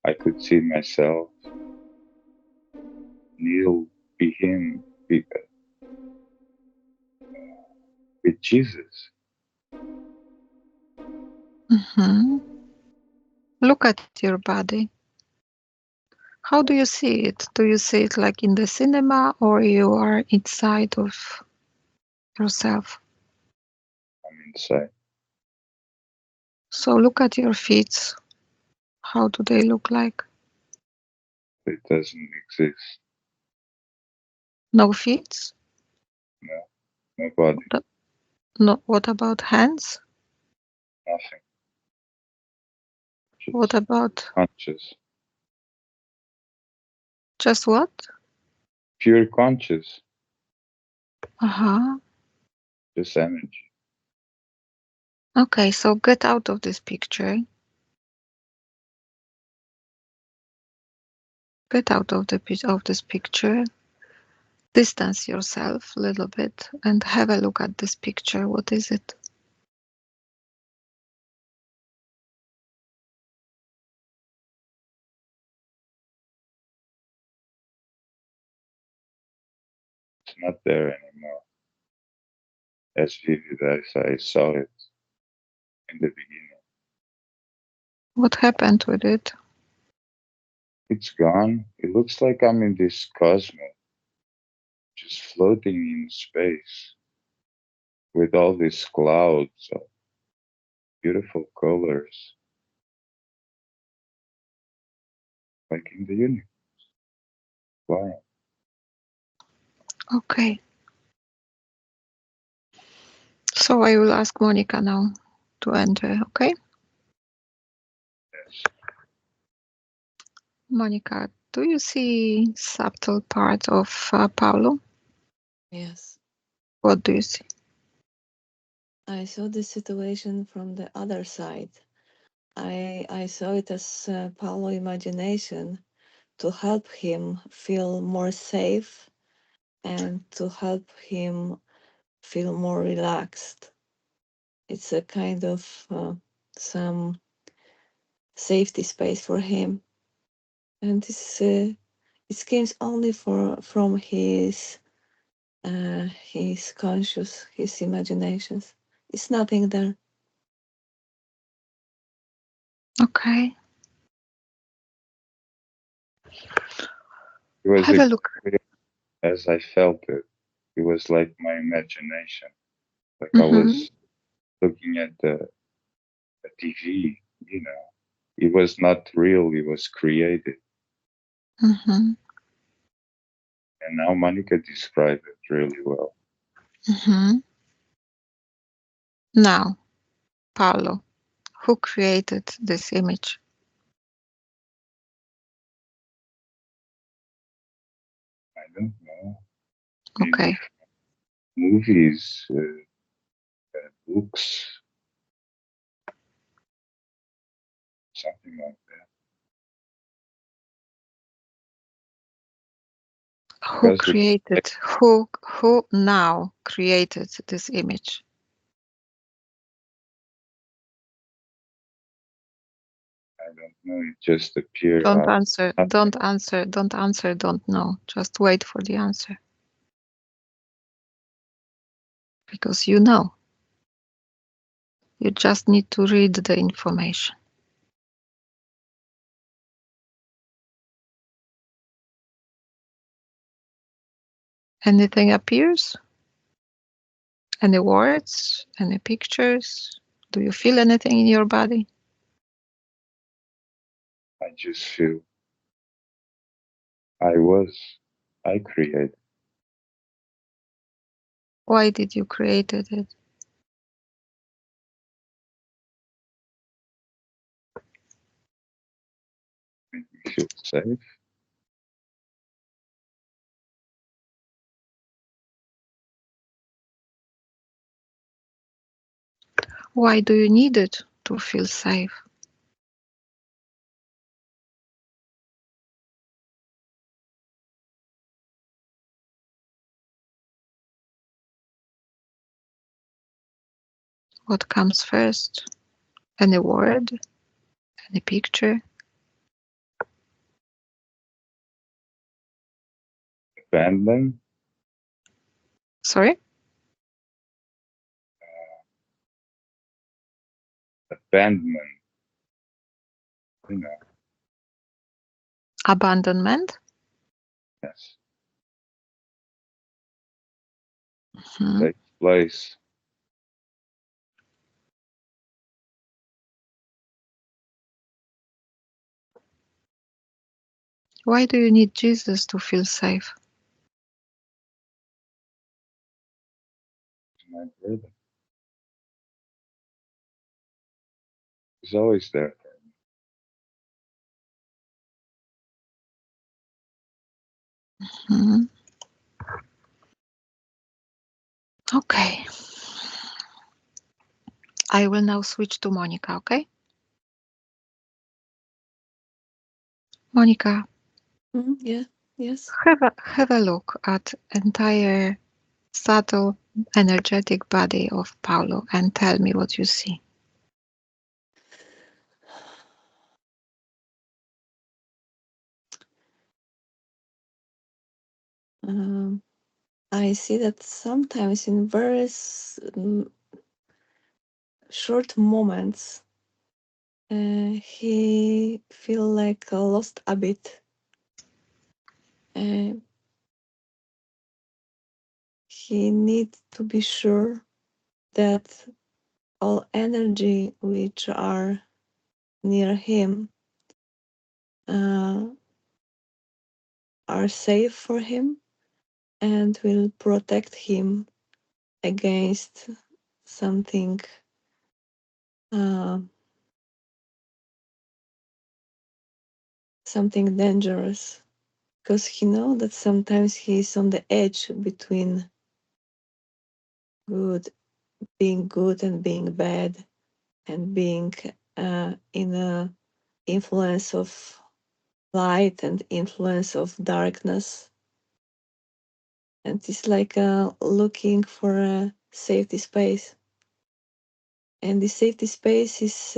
I could see myself kneel be him with Jesus. Mhm. Look at your body. How do you see it? Do you see it like in the cinema, or you are inside of yourself? I'm inside. So look at your feet. How do they look like? It doesn't exist. No feet? No, no body, What no, what about hands? nothing. What Just about conscious. just what? Pure conscious. Uh-huh. Just energy. Okay, so get out of this picture. Get out of this picture. Distance yourself a little bit and have a look at this picture. What is it? It's not there anymore. As vivid as I saw it in the beginning. What happened with it? It's gone. It looks like I'm in this cosmos, just floating in space with all these clouds of beautiful colors, like in the universe. Wow. Okay. So I will ask Monica now to enter, okay? Yes. Monica, do you see subtle part of Paulo? Yes. What do you see? I saw the situation from the other side. I saw it as Paulo imagination to help him feel more safe and to help him feel more relaxed. It's a kind of some safety space for him, and this it comes only from his conscious, his imaginations. It's nothing there. Okay. It was Have a look. exactly as I felt it. It was like my imagination. Like I Mm-hmm. was looking at the TV, you know. It was not real, it was created. Mm-hmm. And now Monica described it really well. Mm-hmm. Now, Paulo, who created this image? I don't know. Maybe Okay. movies, books, something like that. Who Because it, created, who now created this image? I don't know, it just appeared Don't out of answer, nothing. don't answer, don't answer, don't know. Just wait for the answer. Because you know. You just need to read the information. Anything appears? Any words? Any pictures? Do you feel anything in your body? I just feel I was, I created. Why did you create it? Made me feel safe. Why do you need it to feel safe? What comes first? Any word? Any picture? Abandon, Sorry? abandonment, you know, Abandonment? yes, Hmm. takes place. Why do you need Jesus to feel safe? My brother is always there. Hmm. Okay. I will now switch to Monica, okay? Monica, Yeah, yes. have a look at entire subtle energetic body of Paulo and tell me what you see. Um, I see that sometimes in very short moments, he feel like lost a bit. Uh, he needs to be sure that all energy which are near him uh, are safe for him and will protect him against something uh, something dangerous, because he know that sometimes he is on the edge between good being good and being bad, and being in a influence of light and influence of darkness, and it's like looking for a safety space, and the safety space is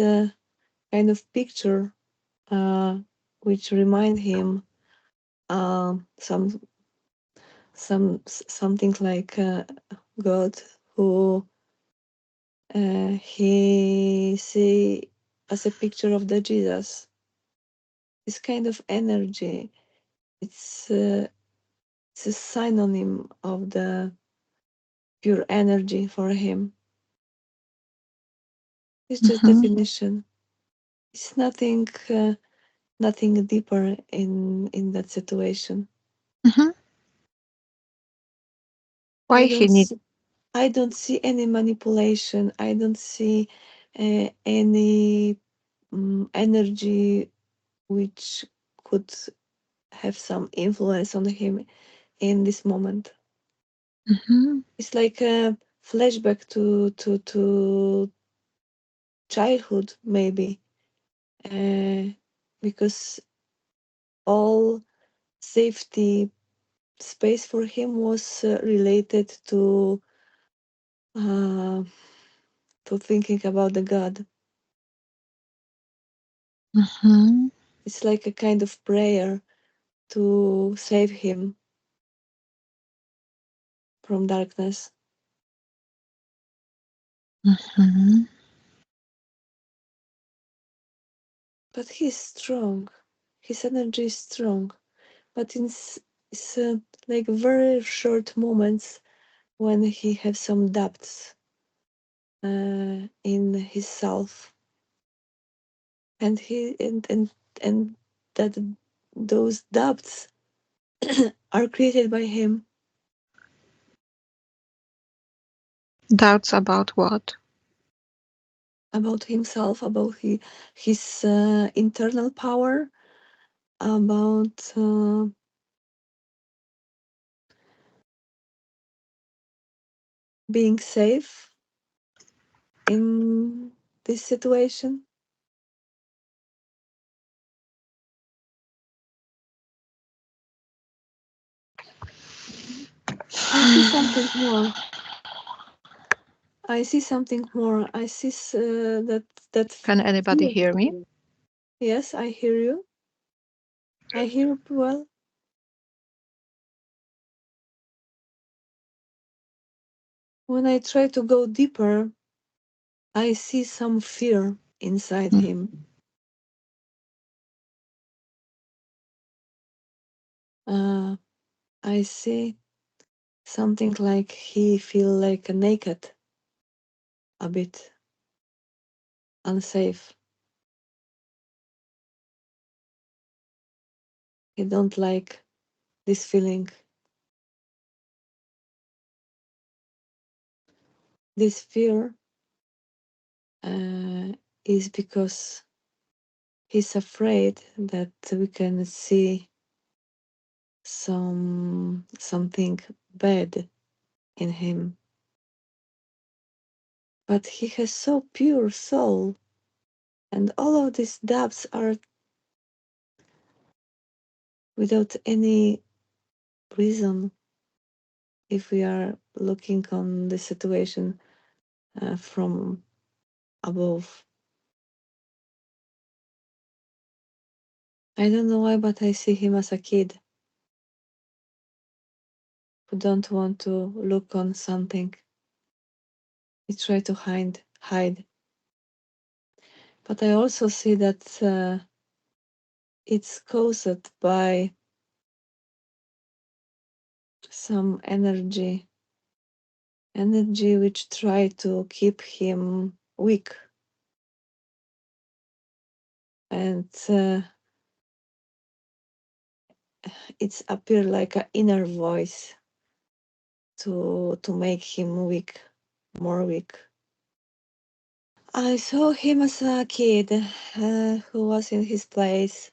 kind of picture uh, which remind him something like God, who he see as a picture of the Jesus. This kind of energy, it's a synonym of the pure energy for him. It's just Hmm. definition. It's nothing deeper in that situation. Hmm. I Why he don't need? see, I don't see any manipulation. I don't see any energy which could have some influence on him in this moment. Hmm. It's like a flashback to childhood, maybe, uh, because all safety space for him was related uh, to thinking about the God. Hmm. It's like a kind of prayer to save him from darkness. Hmm. But he's strong. His energy is strong. But it's like very short moments when he has some doubts in his self, and and that those doubts are created by him Doubts about what? about himself, about his internal power, about being safe in this situation. I see something more. I see something more. I see that Can anybody fear. hear me? Yes, I hear you. I hear you well. When I try to go deeper, I see some fear inside Mm. him. Uh, I see something like he feel like naked, a bit unsafe. He don't like this feeling. This fear uh, is because he's afraid that we can see something bad in him. But he has so pure soul, and all of these doubts are without any reason if we are looking on the situation from above. I don't know why, but I see him as a kid who don't want to look on something. He try to hide. But I also see that it's caused by some energy which try to keep him weak, and it's appear like an inner voice to make him weak, more weak. I saw him as a kid who was in his place,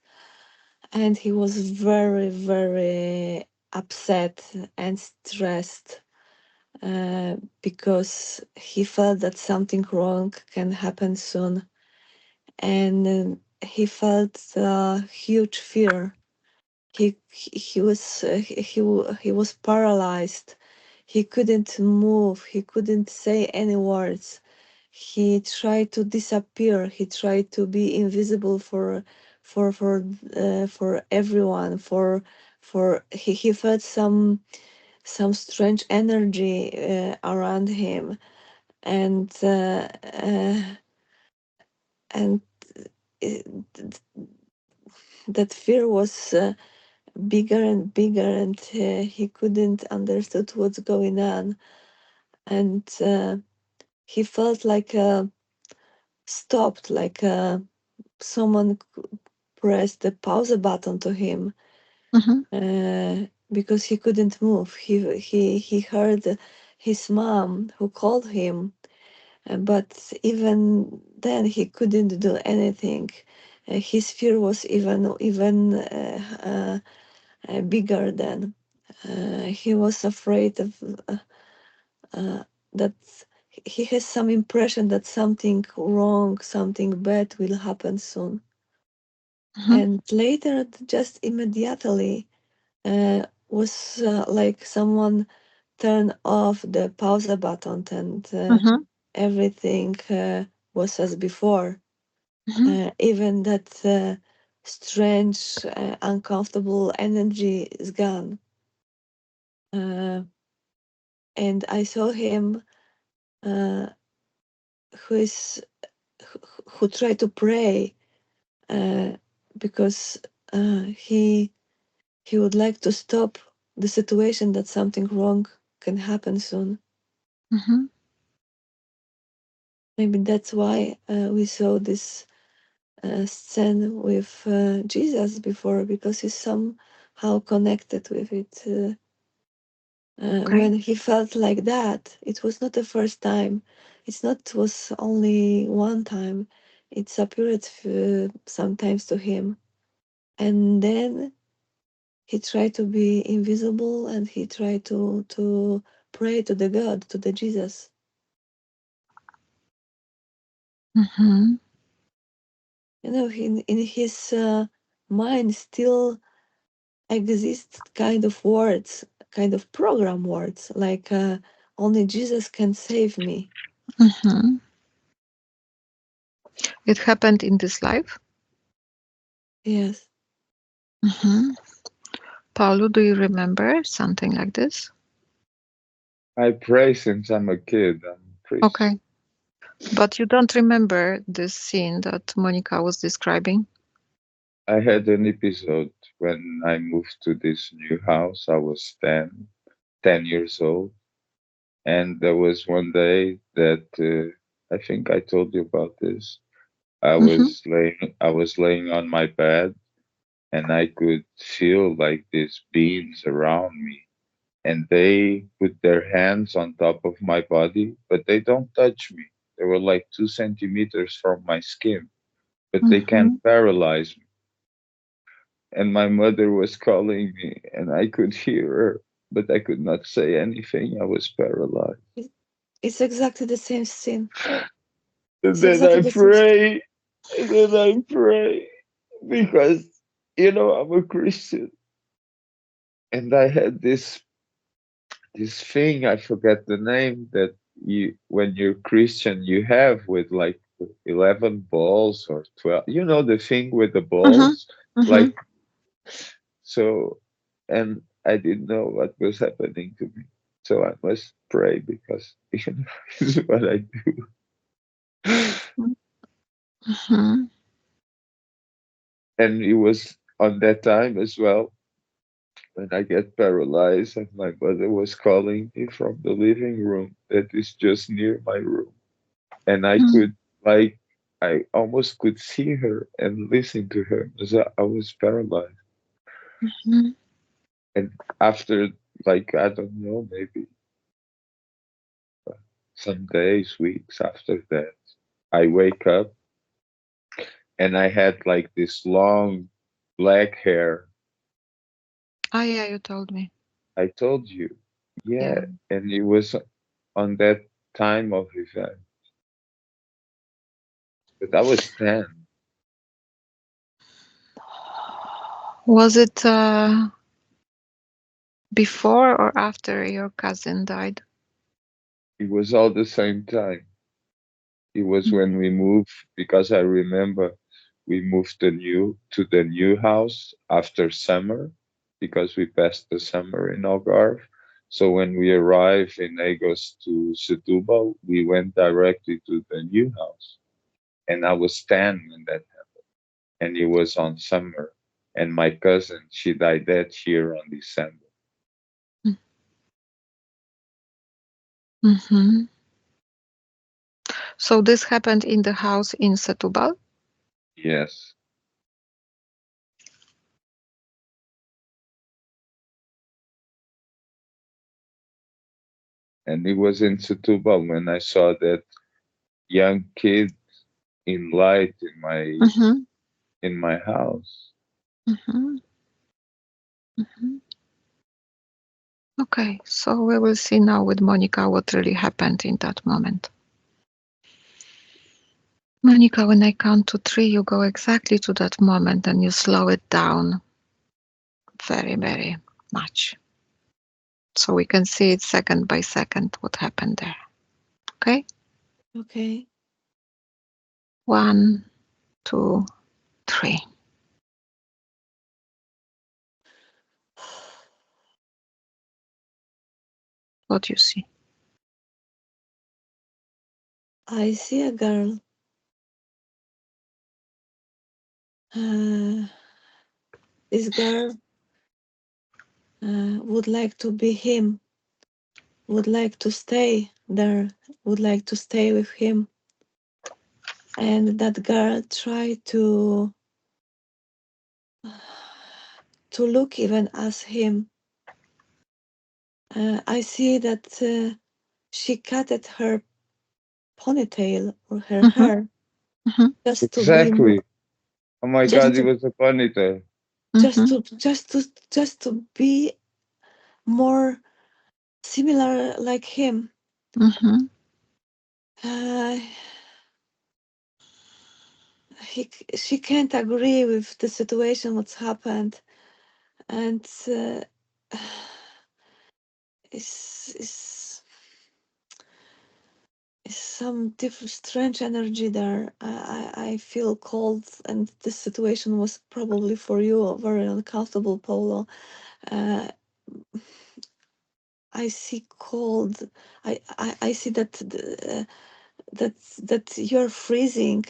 and he was very, very upset and stressed because he felt that something wrong can happen soon, and he felt huge fear. He was he was paralyzed. He couldn't move. He couldn't say any words. He tried to disappear. He tried to be invisible for everyone. For he felt some strange energy around him, and and uh, that fear was bigger and bigger, and he couldn't understood what's going on, and he felt like stopped, like someone pressed the pause button to him, Mm-hmm. because he couldn't move. He heard his mom who called him, but even then he couldn't do anything. His fear was even bigger than. He was afraid of that he has some impression that something wrong, something bad will happen soon. Mm-hmm. And later, just immediately, was like someone turned off the pause button, and Mm-hmm. everything was as before. Mm-hmm. Even that strange, uncomfortable energy is gone. Uh, and I saw him uh, who is who tried to pray uh, because he would like to stop the situation that something wrong can happen soon. Mm-hmm. Maybe that's why we saw this scene with Jesus before, because he's somehow connected with it. Okay. When he felt like that, it was not the first time. It's not was only one time. It's appeared sometimes to him, and then he tried to be invisible, and he tried to pray to the God, to the Jesus. Mm-hmm. In his mind still exist kind of words, kind of program words, like only Jesus can save me. Mm-hmm. It happened in this life? Yes. Mm-hmm. Paulo, do you remember something like this? I pray since I'm a kid. I'm a Christian. Okay. But you don't remember this scene that Monica was describing? I had an episode when I moved to this new house. I was 10 years old. And there was one day that I think I told you about this. Mm-hmm. I was laying on my bed and I could feel like these beings around me. And they put their hands on top of my body, but they don't touch me. They were like 2 centimeters from my skin, but they can't Mm-hmm. paralyze me. And my mother was calling me, and I could hear her, but I could not say anything. I was paralyzed. It- It's exactly the same scene. And It's then exactly I the same. pray, and then I pray because, I'm a Christian. And I had this thing, I forget the name, that when you're Christian, you have with like 11 balls or 12, the thing with the Mm-hmm. balls, Mm-hmm. like, so, and I didn't know what was happening to me. So I must pray because, this is what I do. Mm-hmm. And it was on that time as well when I get paralyzed, and my mother was calling me from the living room that is just near my room. And I could, like, I almost could see her and listen to her because I was paralyzed. Mm-hmm. And after, like, I don't know, maybe some days, weeks after that, I wake up and I had like this long black hair. Ah, yeah, you told me. I told you. Yeah. Yeah. And it was on that time of event. But I was 10. Was it before or after your cousin died? It was all the same time. It was when we moved because I remember we moved to the new house after summer because we passed the summer in Algarve. So when we arrived in Agos to Setúbal, we went directly to the new house. And I was 10 when that happened. And it was on summer. And my cousin, she died that year on December. Mm-hmm. So this happened in the house in Setúbal? Yes. And it was in Setúbal when I saw that young kid in light Mm-hmm. in my house. Mm-hmm. Mm-hmm. Okay, so we will see now with Monica what really happened in that moment. Monica, when I count to three, you go exactly to that moment and you slow it down very, very much. So we can see it second by second what happened there. Okay? Okay. 1, 2, 3. What do you see? I see a girl. Uh, this girl would like to be him, would like to stay there, would like to stay with him. And that girl tried to look even as him. I see that she cutted her ponytail or her Mm-hmm. hair Mm-hmm. just to be Exactly. Oh my just God, it to was a ponytail. Mm-hmm. just to be more similar like him. Mm-hmm. Uh, she can't agree with the situation what's happened, and it's some different strange energy there. I feel cold, and this situation was probably for you very uncomfortable, Polo. Uh, I see cold. I see that that you're freezing,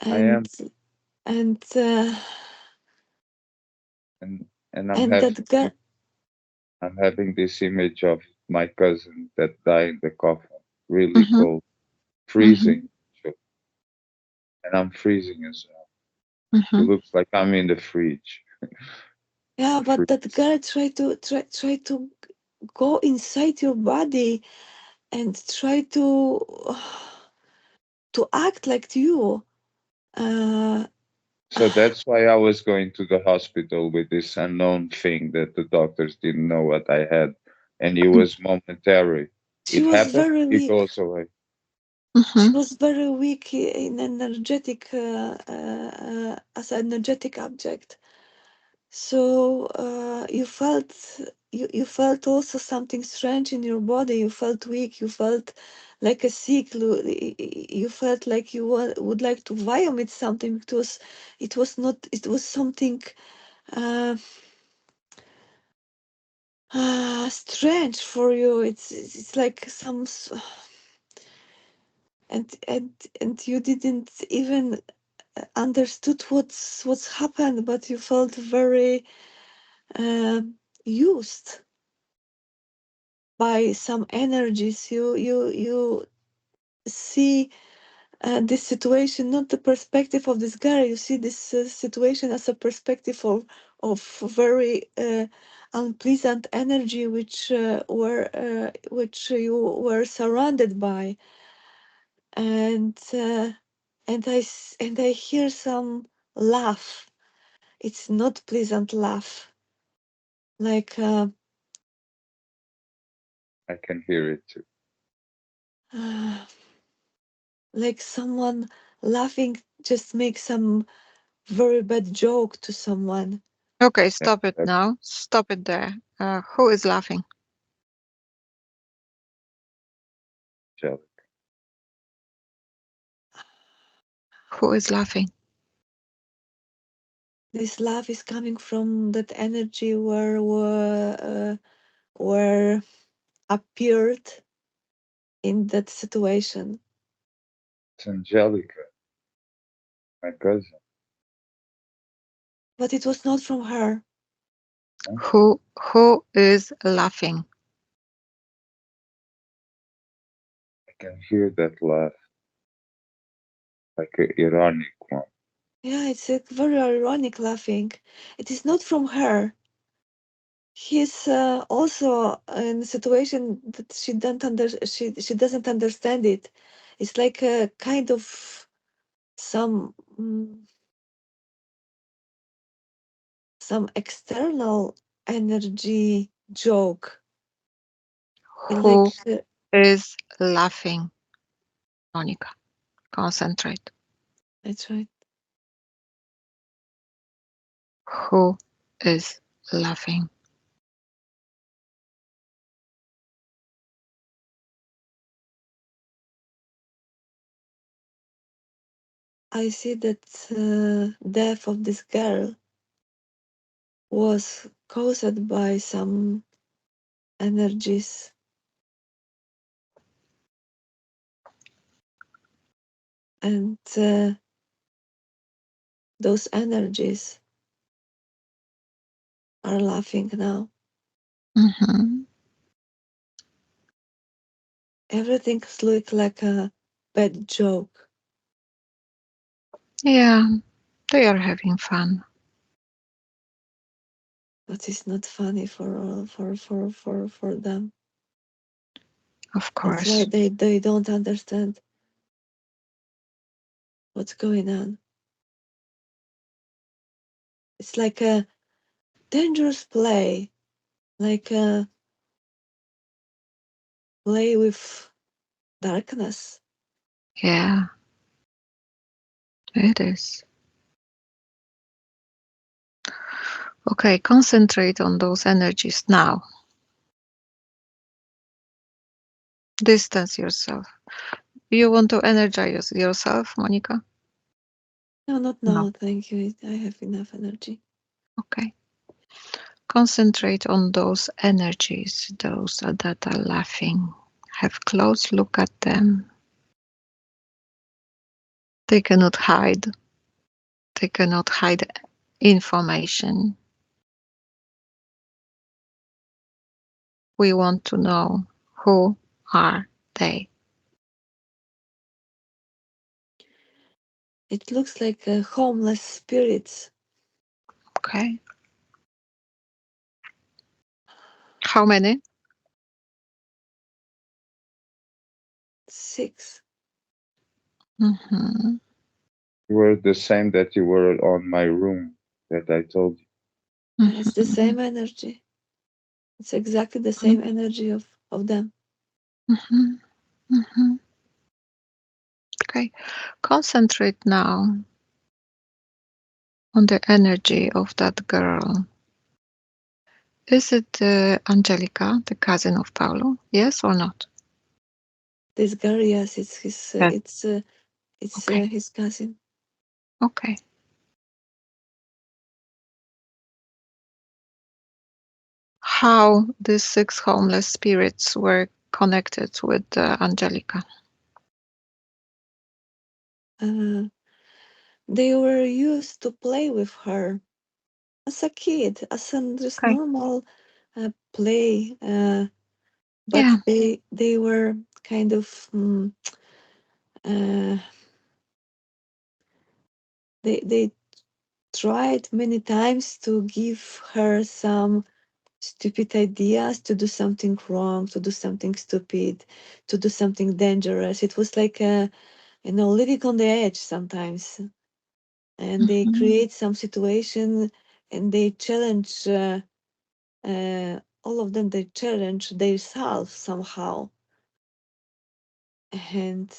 I and am, and and and I'm and having that girl. I'm having this image of my cousin that died in the coffin, really Mm-hmm. cold, Mm-hmm. freezing, so- and I'm freezing as well. It Mm-hmm. looks like I'm in the fridge. Yeah, but that Freeze. girl try to go inside your body and try to act like you. Uh, So that's why I was going to the hospital with this unknown thing that the doctors didn't know what I had, and it was momentary. she It was happens, very it weak. goes away. She Mm-hmm. was very weak in energetic as an energetic object. So you felt also something strange in your body. You felt weak. You felt like a sick. You felt like you would like to vomit something. It was not. It was something uh, strange for you. It's like and you didn't even understood what's happened, but you felt very used by some energies. You see this situation, not the perspective of this girl. You see this situation as a perspective of very unpleasant energy which you were surrounded by. And uh, and i s- and I hear some laugh. It's not pleasant laugh, like I can hear it too. uh, like someone laughing just make some very bad joke to someone. Okay, stop it Exactly. now. Stop it there. Who is laughing? Who is laughing? This laugh is coming from that energy where appeared in that situation, It's Angelica, my cousin. but it was not from her. Huh? Who is laughing? I can hear that laugh, like a ironic one. Yeah, it's a very ironic laughing. It is not from her. He's also in a situation that she doesn't understand it. It's like a kind of some some external energy joke. Like Who is laughing? Monica, concentrate. that's right. Who is laughing? I see that death of this girl was caused by some energies, and those energies are laughing now. Mm-hmm. Everything's look like a bad joke, Yeah, they are having fun, but it's not funny for them. of That's why course. they don't understand what's going on. It's like a dangerous play, like a play with darkness. Yeah, it is. Okay, concentrate on those energies now. Distance yourself. You want to energize yourself, Monica? No, not No. now. Thank you. I have enough energy. Okay. Concentrate on those energies, those that are laughing. Have close look at them. They cannot hide. They cannot hide information. We want to know who are they. It looks like homeless spirits. Okay. How many? 6. Mm-hmm. You were the same that you were on my room that I told you. Yeah, it's the Mm-hmm. same energy. It's exactly the same energy of them. Mm-hmm. Mm-hmm. Okay. Concentrate now on the energy of that girl. Is it Angelica, the cousin of Paulo? Yes or not? This girl, yes, it's his. Yes. It's Okay. his cousin. Okay. How these six homeless spirits were connected with Angelica? Uh, they were used to play with her as a kid, as a just Okay. normal play. But Yeah. they were kind of uh, they tried many times to give her some stupid ideas to do something wrong, to do something stupid, to do something dangerous. It was like living on the edge sometimes, and they Mhm. create some situation and they challenge. All of them they challenge themselves somehow, and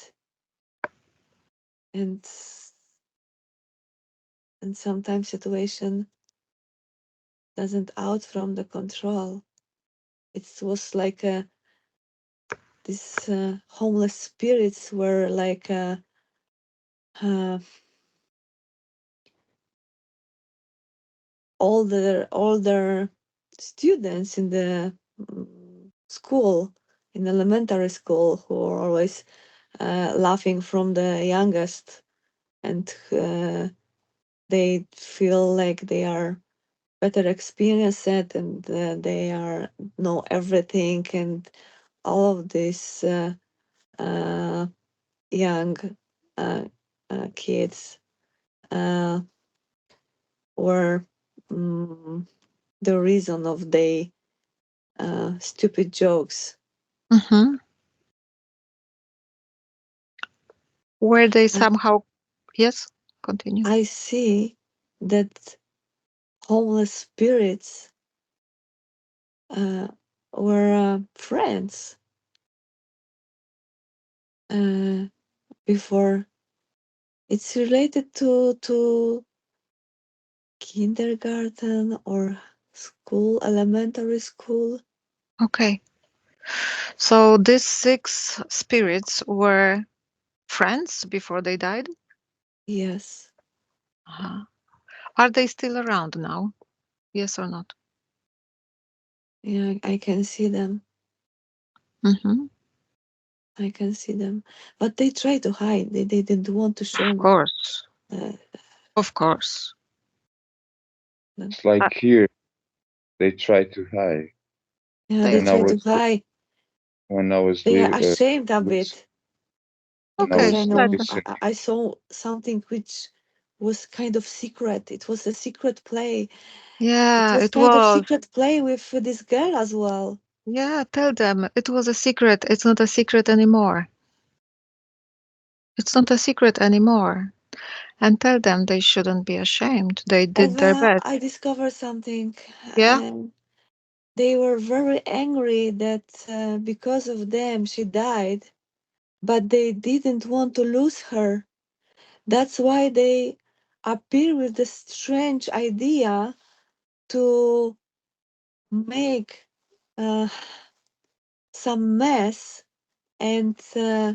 and and sometimes situation doesn't out from the control. It was like these homeless spirits were like uh, older students in the school, in elementary school, who are always laughing from the youngest, and they feel like they are better experienced and they are know everything, and all of these uh, young uh, kids uh, were mm, the reason of they stupid jokes. Mhm. Were they I, somehow? Yes. Continue. I see that homeless spirits uh, were friends uh, before. It's related to kindergarten or school, elementary school. Okay. So these six spirits were friends before they died. Yes, Uh-huh. Are they still around now? Yes or not? yeah, I can see them. Mhm. I can see them, but they try to hide. They didn't want to Of show course. uh, Of course. them. It's Uh, like here they try to hide. Yeah, they they When I try was to hide. when I was They are li- ashamed a lis- bit when I okay. because was Let them. listening, I saw something which was kind of secret. It was a secret play. It Yeah, was it kind of was. secret play with this girl as well. Yeah, tell them it was a secret. It's not a secret anymore. It's not a secret anymore. And tell them they shouldn't be ashamed. They did their Eva, best. I discovered something. Yeah? They were very angry that because of them she died, but they didn't want to lose her. That's why they appear with the strange idea to make uh, some mess and uh,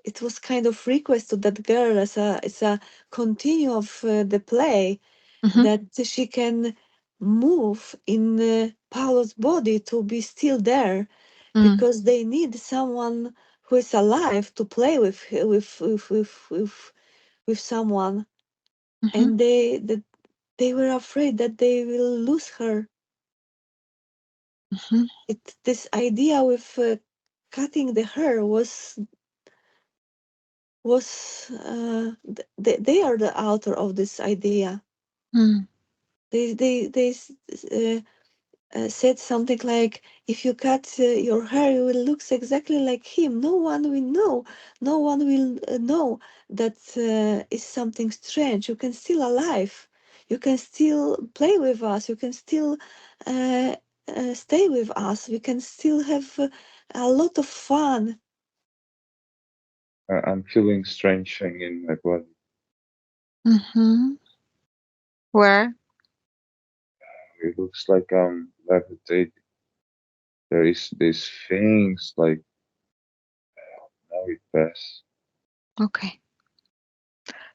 it was kind of request to that girl as a continue of the play Mm-hmm. that she can move in Paolo's body to be still there Mm. because they need someone who is alive to play with someone, Mm-hmm. and they were afraid that they will lose her. Mm-hmm. This idea with cutting the hair was they are the author of this idea. Mm. They said something like, if you cut your hair, you will look exactly like him. No one will know. No one will know that is something strange. You can still alive. You can still play with us. You can still uh, stay with us. We can still have a lot of fun. I'm feeling strange thing in my body. Mm-hmm. Where? It looks like I'm levitating. There is these things like now it pass. Okay.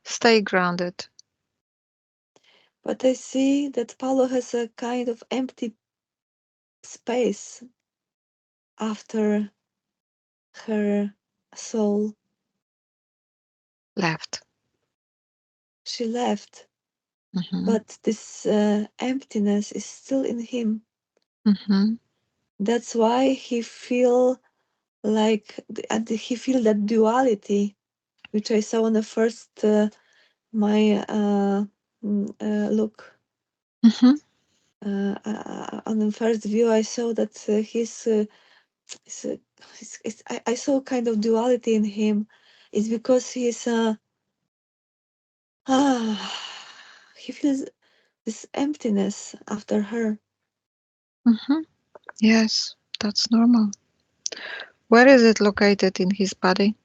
Stay grounded. But I see that Paulo has a kind of empty space after her soul. Left. She left, Mm-hmm. but this emptiness is still in him. Mm-hmm. That's why he feel like he feel that duality, which I saw on the first my look. Mm-hmm. On the first view, I saw that he's, I saw kind of duality in him. It's because he feels this emptiness after her. Mm-hmm. Yes, that's normal. Where is it located in his body?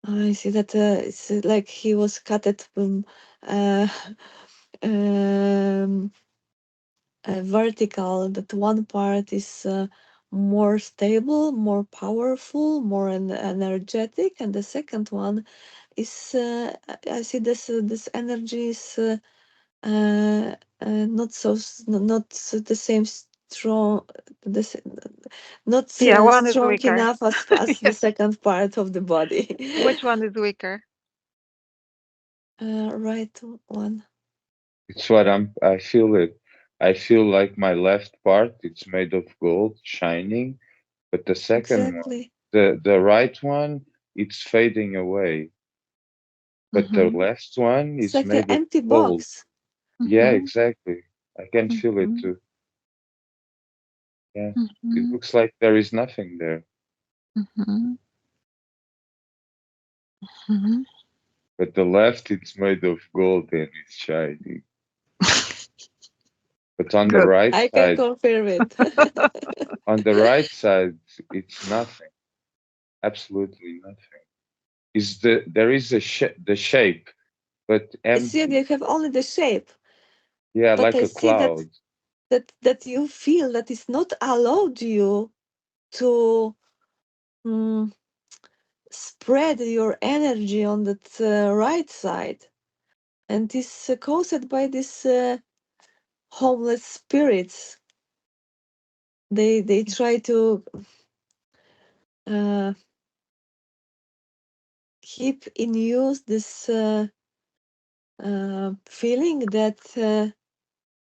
I see that it's like he was cut at uh, um, vertical. That one part is more stable, more powerful, more energetic, and the second one is I see this energy is not so not the same strong. This not Yeah, one is strong weaker. enough as the Yeah. second part of the body. Which one is weaker? Right one. It's what I feel it. I feel like my left part it's made of gold, shining, but the second one, Exactly. the right one, it's fading away. But the Mm-hmm. left one It's is like an made of empty gold. box. Yeah, Mm-hmm. exactly. I can feel it Mm-hmm. too. Yeah. It Mm-hmm. looks like there is nothing there. Mm-hmm. Mm-hmm. But the left it's made of gold and it's shining. But Good. I can confirm it. on the right side, it's nothing. Absolutely nothing. Is there is the shape, but It's you, empty. you have only the shape, Yeah, but like I a see that cloud. you feel that it's not allowed you to mm, spread your energy on that right side, and it's caused by these homeless spirits. They try to uh, keep in use this feeling that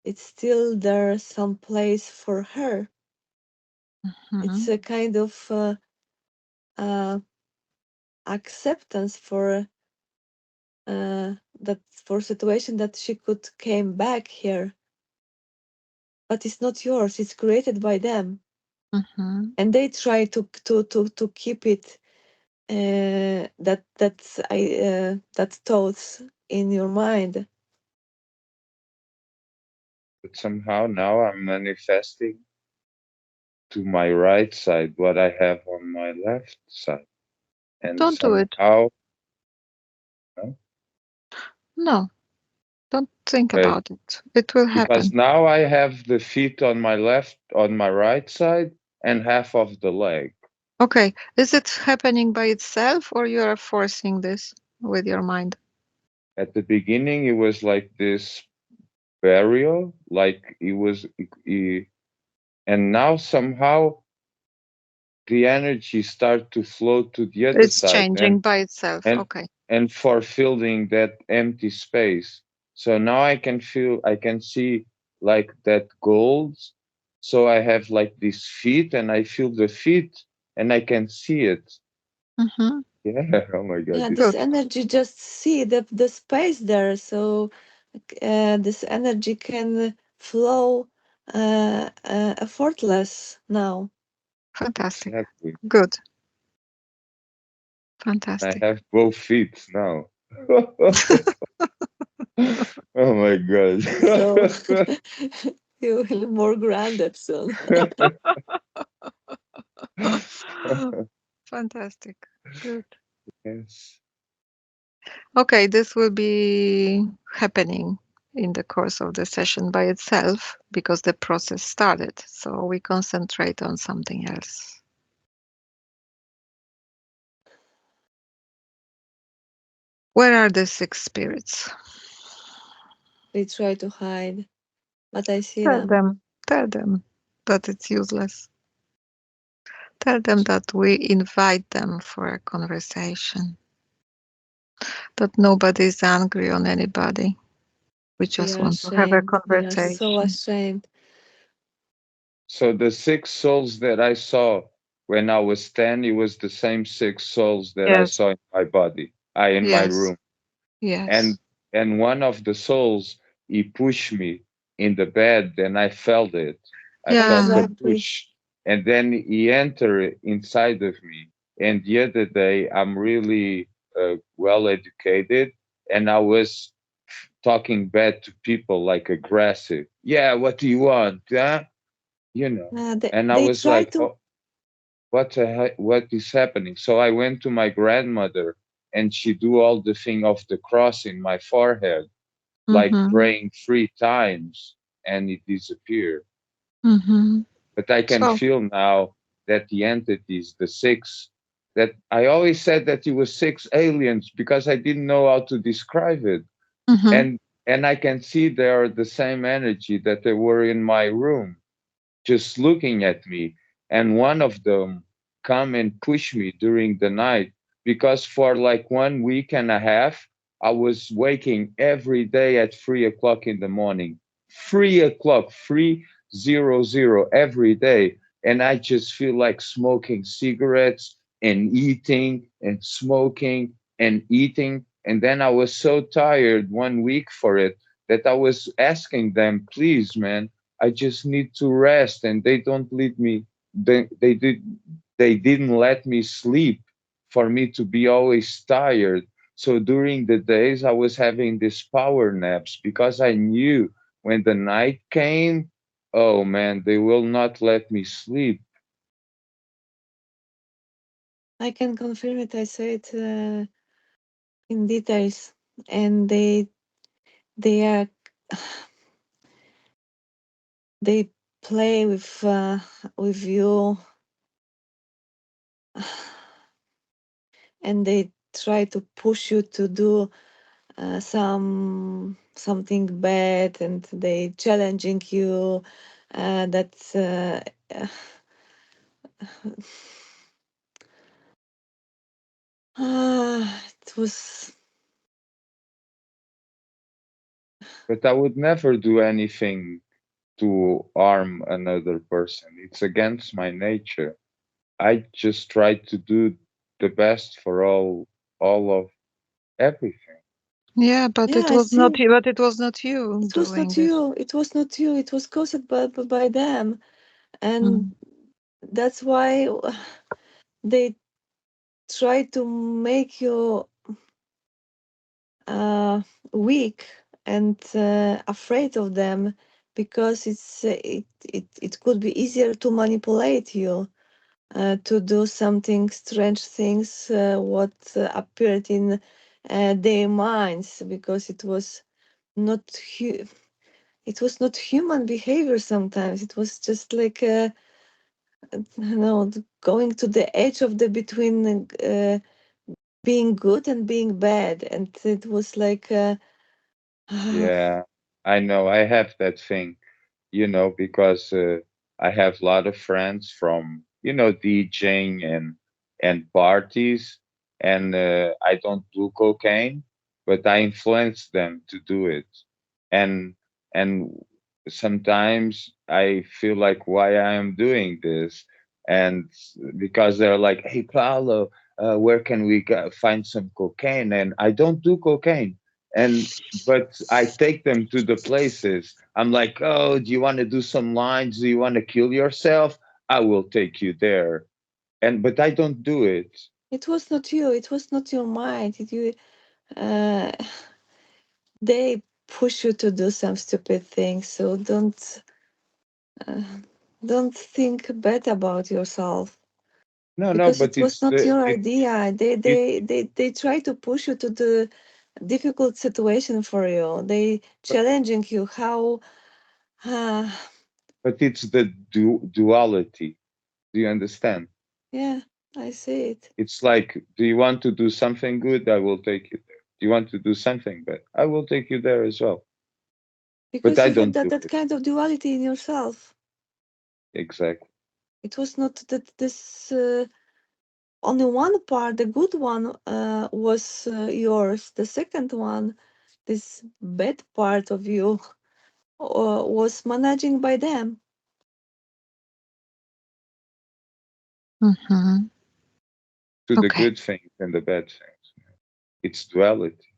it's still there some place for her. Mm-hmm. It's a kind of uh, acceptance for that for situation that she could came back here, but it's not yours. It's created by them, Mm-hmm. and they try to keep it that thoughts in your mind. But somehow now I'm manifesting to my right side what I have on my left side. And Don't do it. somehow, no, No, don't think okay, about it. It will because happen. now I have the feet on my left, on my right side, and half of the leg. Okay. Is it happening by itself or you are forcing this with your mind? At the beginning, it was like this barrier, like it was, and now somehow the energy start to flow to the other It's side changing by itself. and Okay. and for filling that empty space. So now I can feel, I can see like that gold. So I have like these feet and I feel the feet and I can see it. Mm-hmm. Yeah. Oh my God. Yeah, this Good. energy just see the space there, so this energy can flow effortless now. Fantastic. Exactly. Good. I Fantastic. have both feet now. Oh my So God. you will be more grounded soon. Fantastic. Good. Yes. Okay, this will be happening in the course of the session by itself because the process started. So we concentrate on something else. Where are the six spirits? We try to hide, but I see Tell them. them. Tell them that it's useless. Tell them that we invite them for a conversation, that nobody is angry on anybody. We They just are want to have a ashamed. They are so conversation. ashamed. So the six souls that I saw when I was 10, it was the same six souls that I Yes, saw in my body, I in my yes, room. yes. And one of the souls, he pushed me in the bed and I felt it. I felt Yeah, the Exactly. push. And then he entered inside of me. And the other day, I'm really well educated and I was talking bad to people like aggressive. Yeah, what do you want? Huh? You know. They, And I they was try like, to. oh, what is happening? So I went to my grandmother and she do all the thing of the cross in my forehead, like mm-hmm, praying 3 times, and it disappeared. mm-hmm. But I can So, feel now that the entities, the six, that I always said that it was six aliens because I didn't know how to describe it. mm-hmm, And I can see they are the same energy that they were in my room just looking at me. And one of them come and push me during the night because for like 1 week and a half, I was waking every day at 3 o'clock in the morning. 3 o'clock, 300 every day. And I just feel like smoking cigarettes and eating and smoking and eating. And then I was so tired 1 week for it that I was asking them, please, man, I just need to rest, and they don't let me. They didn't let me sleep for me to be always tired. So during the days I was having these power naps because I knew when the night came, oh man, they will not let me sleep. I can confirm it. I saw it in details, and they are they play with you, and they try to push you to do something bad, and they challenging you. That it was. But I would never do anything to harm another person. It's against my nature. I just try to do the best for all of everything. yeah, but Yeah, it I was not see. you. But it was not you It was doing not this. you. It was not you. It was caused by them, and Mm. that's why they try to make you uh, weak and afraid of them, because it could be easier to manipulate you, to do something strange things what appeared in their minds, because not hu- it was not human behavior. Sometimes it was just like no, going to the edge of the between being good and being bad, and it was like Yeah, I know. I have that thing, because I have a lot of friends from, DJing and parties, and I don't do cocaine, but I influence them to do it, and and sometimes I feel like why I am doing this, and because they're like, "Hey, Paolo, where can we find some cocaine?" And I don't do cocaine, and but I take them to the places. I'm like, oh, do you want to do some lines? Do you want to kill yourself? I will take you there. But I don't do it. it was not you. It was not your mind. Uh, they push you to do some stupid things. So uh, don't think bad about yourself No, no, because but it was it's not the your it idea. They it they they they try to push you to the difficult situation for you. They but challenging you how. Uh, but it's the duality. Do you understand? yeah, I see it It's like, do you want to do something good? I will take you there. Do you want to do something bad? I will take you there as well. But because I you had don't that do that it. kind of duality in yourself. Exactly. It was not that this. Only one part, the good one, was yours. The second one, this bad part of you, was managing by them. Mm-hmm. To the Okay. good things and the bad things. It's duality.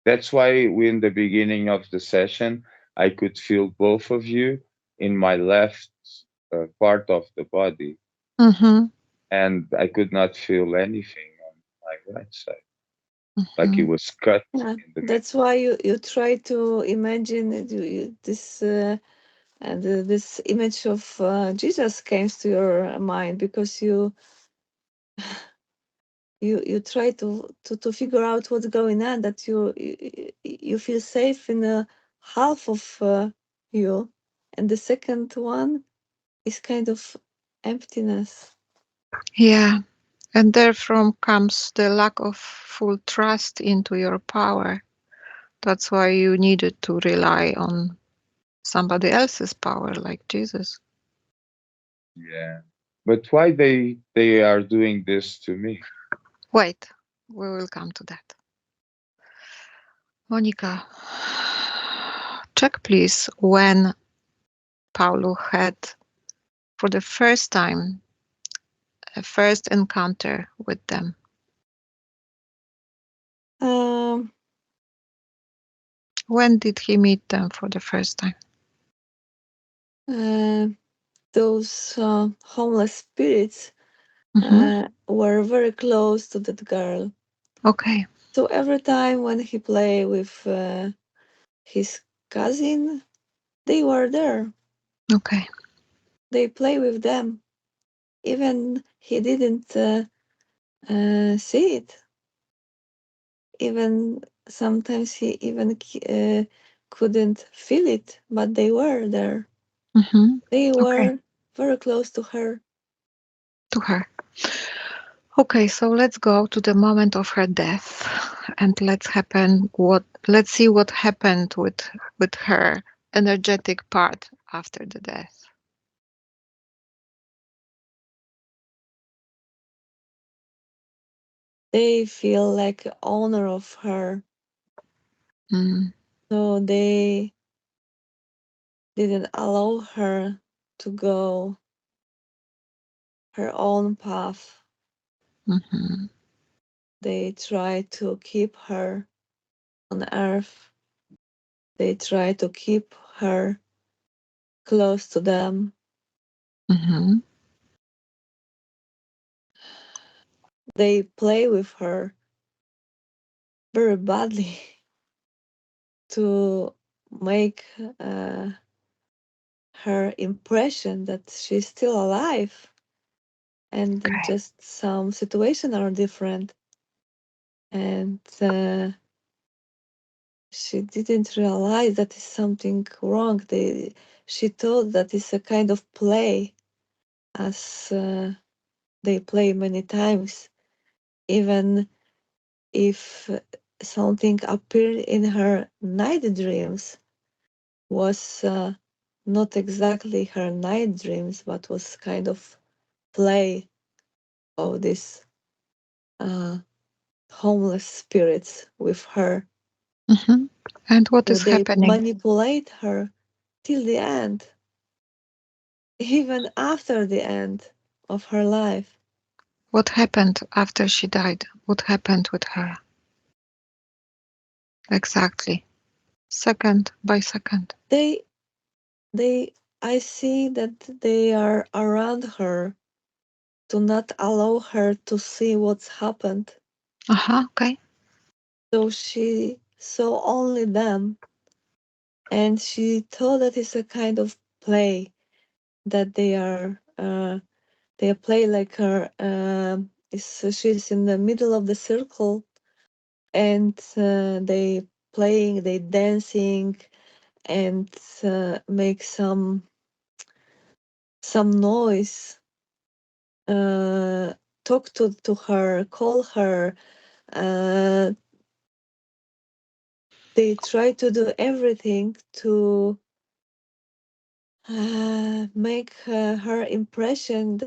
That's why in the beginning of the session, I could feel both of you in my left part of the body, Mm-hmm. and I could not feel anything on my right side, like it Mm-hmm. was cut Yeah, in the middle. that's why you try to imagine this and this image of Jesus came to your mind because you try to figure out what's going on, that you feel safe in a half of you, and the second one is kind of emptiness. Yeah. And therefrom comes the lack of full trust into your power. That's why you needed to rely on somebody else's power, like Jesus. Yeah, but why they are doing this to me? Wait, we will come to that. Monica, check please when Paulo had for the first time a first encounter with them. Um, When did he meet them for the first time? uh, those homeless spirits Mm-hmm. were very close to that girl. Okay, So every time when he played with his cousin, they were there. okay. They play with them. Even he didn't see it. Even sometimes he even couldn't feel it, but they were there. Mm-hmm. They Okay, were very close to her. to her. Okay, so let's go to the moment of her death, and let's see what happened with her energetic part after the death. They feel like owner of her, Mm, so they didn't allow her to go her own path. mhm, They try to keep her on earth. They try to keep her close to them. mhm, They play with her very badly to make her impression that she's still alive, and then okay. just some situations are different, and she didn't realize that is something wrong. She thought that it's a kind of play, as they play many times, even if something appeared in her night dreams was not exactly her night dreams, but was kind of play of these uh, homeless spirits with her. Mm-hmm. And what So is they happening? manipulate her till the end, even after the end of her life. What happened after she died? What happened with her? Exactly. Second by second. They, they, I see that they are around her to not allow her to see what's happened. Uh-huh, okay. So she saw only them, and she thought that it's a kind of play that they play like her. She's in the middle of the circle, and they playing, they dancing, and make some noise. Uh, Talk to her, call her. Uh, they try to do everything to make her impression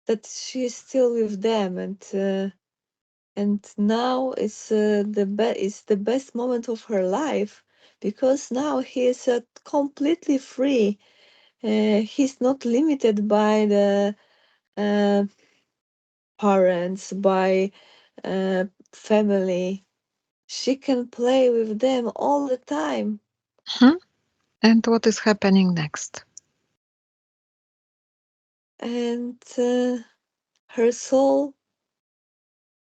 that she's still with them, and now it's the best moment of her life, because now he is completely free. He's not limited by the uh, parents, by family. She can play with them all the time, Hmm. And what is happening next? and her soul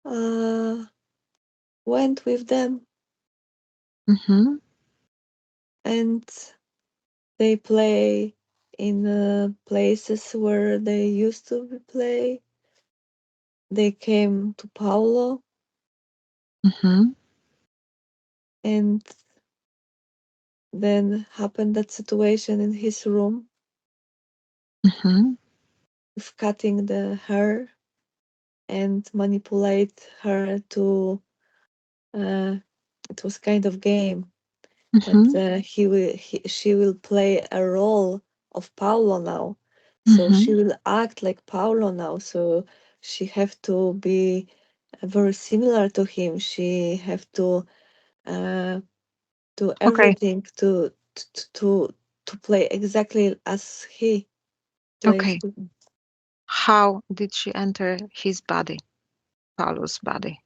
uh, went with them, Mm-hmm. and they play in places where they used to play. They came to Paulo, Mm-hmm. and then happened that situation in his room Mm-hmm. with cutting the hair and manipulate her to. Uh, it was kind of game that Mm-hmm. she will play a role of Paulo now. So Mm-hmm. she will act like Paulo now. So she have to be very similar to him. She have to uh, do Okay. everything to play exactly as he plays. Okay. How did she enter his body, Paulo's body?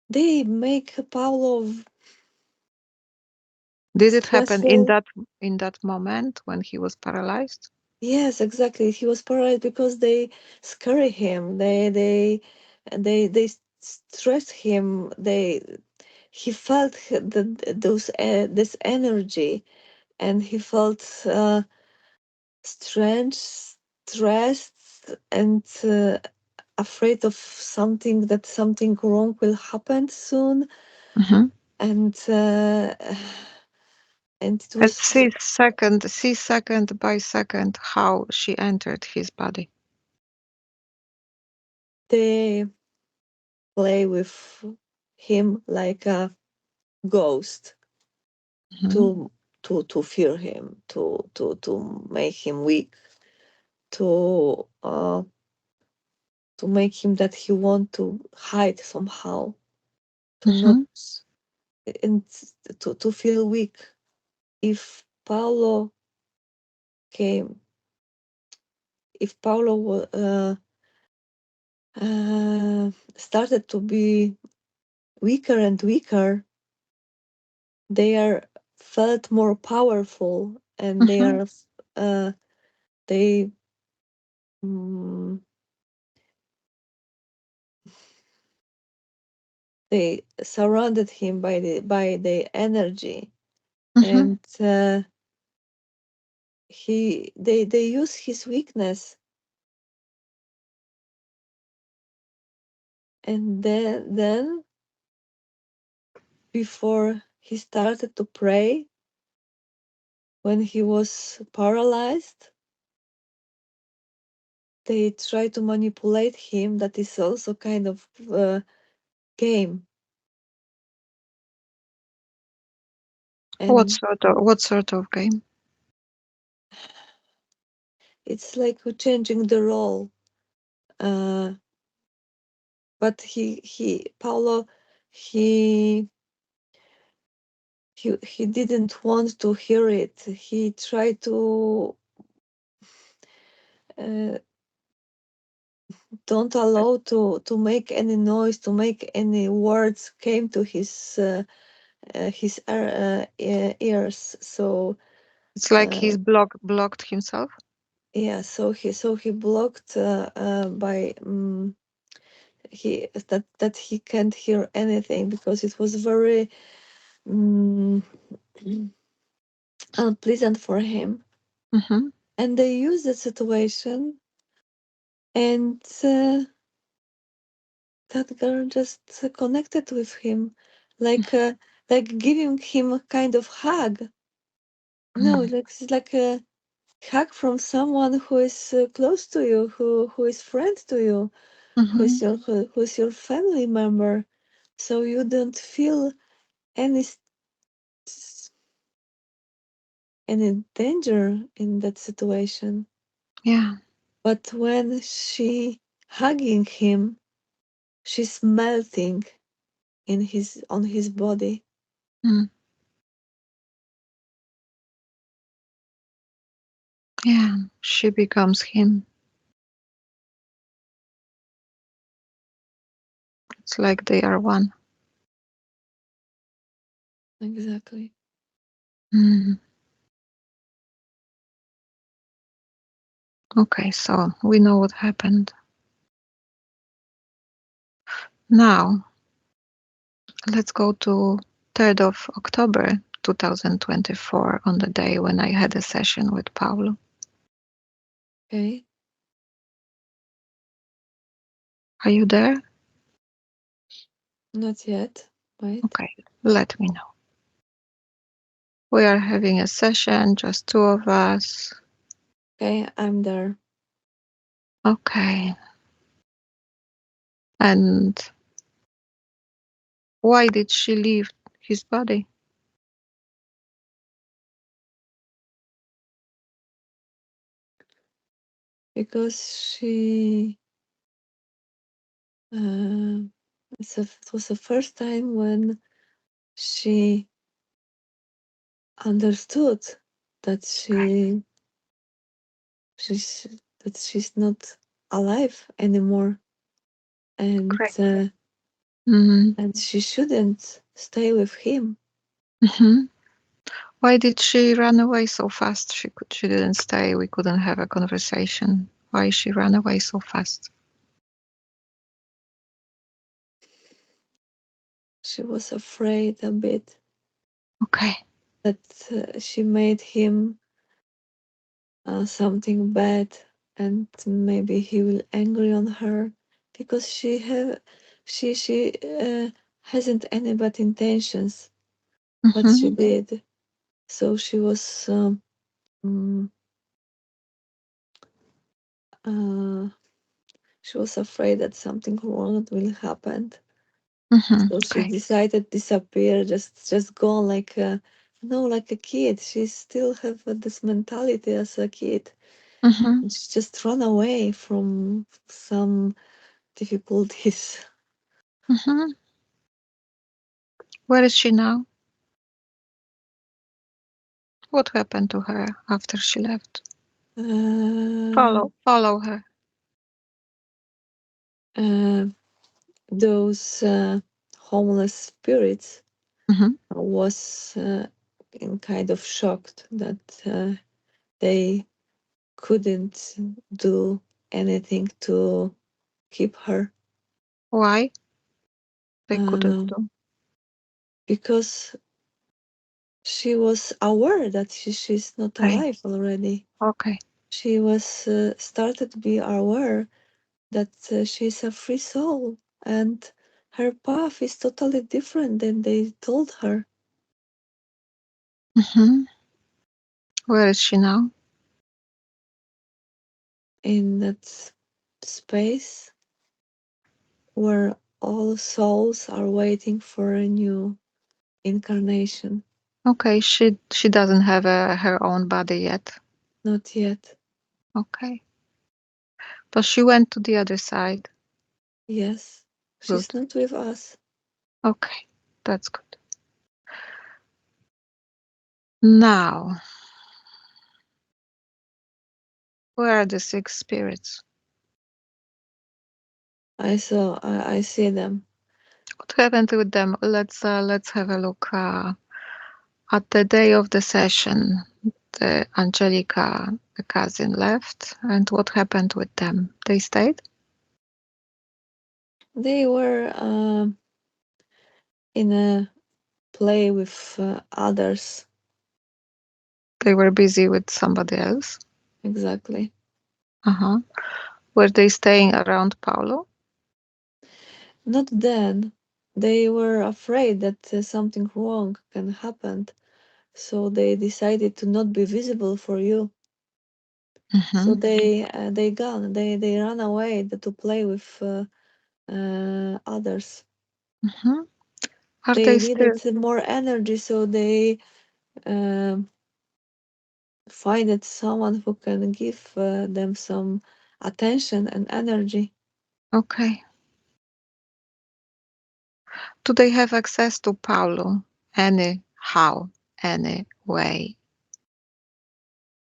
They make Paulo Did it happen stressful. in that moment when he was paralyzed? Yes, exactly. He was paralyzed because they scare him. They stress him. He felt those this energy, and he felt strange, stressed, and afraid of something, that something wrong will happen soon. Mm-hmm. And and it And was see second by second how she entered his body. they play with him like a ghost Mm-hmm. to fear him, to make him weak, to make him that he want to hide somehow, to not, Mm-hmm. and to feel weak. If Paulo came, if Paulo started to be weaker and weaker, they are felt more powerful, and Mm-hmm. uh, they mm, they surrounded him by the energy, Mm-hmm. and they use his weakness, and then before he started to pray, when he was paralyzed, they try to manipulate him. That is also kind of game. And What sort of game? it's like we're changing the role. Uh, but Paulo, he he didn't want to hear it. He tried to uh, don't allow to make any noise, to make any words came to his ears. So It's like uh, he's blocked himself. yeah, so he blocked by he that he can't hear anything because it was very um, unpleasant for him. Mm-hmm. And they used the situation, and that girl just connected with him, like uh, like giving him a kind of hug. No, like it's like a hug from someone who is close to you, who is friend to you, Mm-hmm. who's your family member. So you don't feel any any danger in that situation. Yeah. But when she hugging him, she's melting in his on his body. Mm. Yeah. She becomes him. It's like they are one. Exactly. Mm. Okay, so we know what happened. Now let's go to 3rd of October 2024 on the day when I had a session with Paulo. Okay. Are you there? Not yet. Wait. Okay, let me know. We are having a session, just two of us. Okay, I'm there. Okay. And why did she leave his body? Because she uh, it was the first time when she understood that Okay, she's that she's not alive anymore, and great. Mm-hmm. she shouldn't stay with him. Mm-hmm. Why did she run away so fast? She didn't stay. We couldn't have a conversation. Why she ran away so fast? She was afraid a bit Okay. that she made him something bad, and maybe he will angry on her because she hasn't any bad intentions what she Mm-hmm. did. So she was mm, uh, she was afraid that something wrong will happen. Mm-hmm. So she Okay. decided disappear, just go like like a kid. She still have this mentality as a kid. Mm-hmm. And she just run away from some difficulties. Mm-hmm. Where is she now? What happened to her after she left? Uh, Follow her. uh, those homeless spirits Mm-hmm. was in kind of shocked that they couldn't do anything to keep her Why they couldn't uh, do? because she was aware that she's not Okay. alive already. Okay. She was started to be aware that she's a free soul and her path is totally different than they told her. Mm-hmm. Where is she now? In that space where all souls are waiting for a new incarnation. Okay, she doesn't have her own body yet. Not yet. Okay. But she went to the other side. Yes, Good. she's not with us. Okay, that's good. Now, where are the six spirits? I see them. What happened with them? Let's have a look. At the day of the session, the Angelica, the cousin, left, and what happened with them? They stayed? They were in a play with others. They were busy with somebody else. Exactly. Uh-huh. Were they staying around Paulo? Not then. They were afraid that something wrong can happen, so they decided to not be visible for you. So Mm-hmm. they gone. They ran away to play with others. Mm-hmm. Are they They still needed more energy, so they um find someone who can give them some attention and energy. okay? Do they have access to Paulo? Anyhow, any way?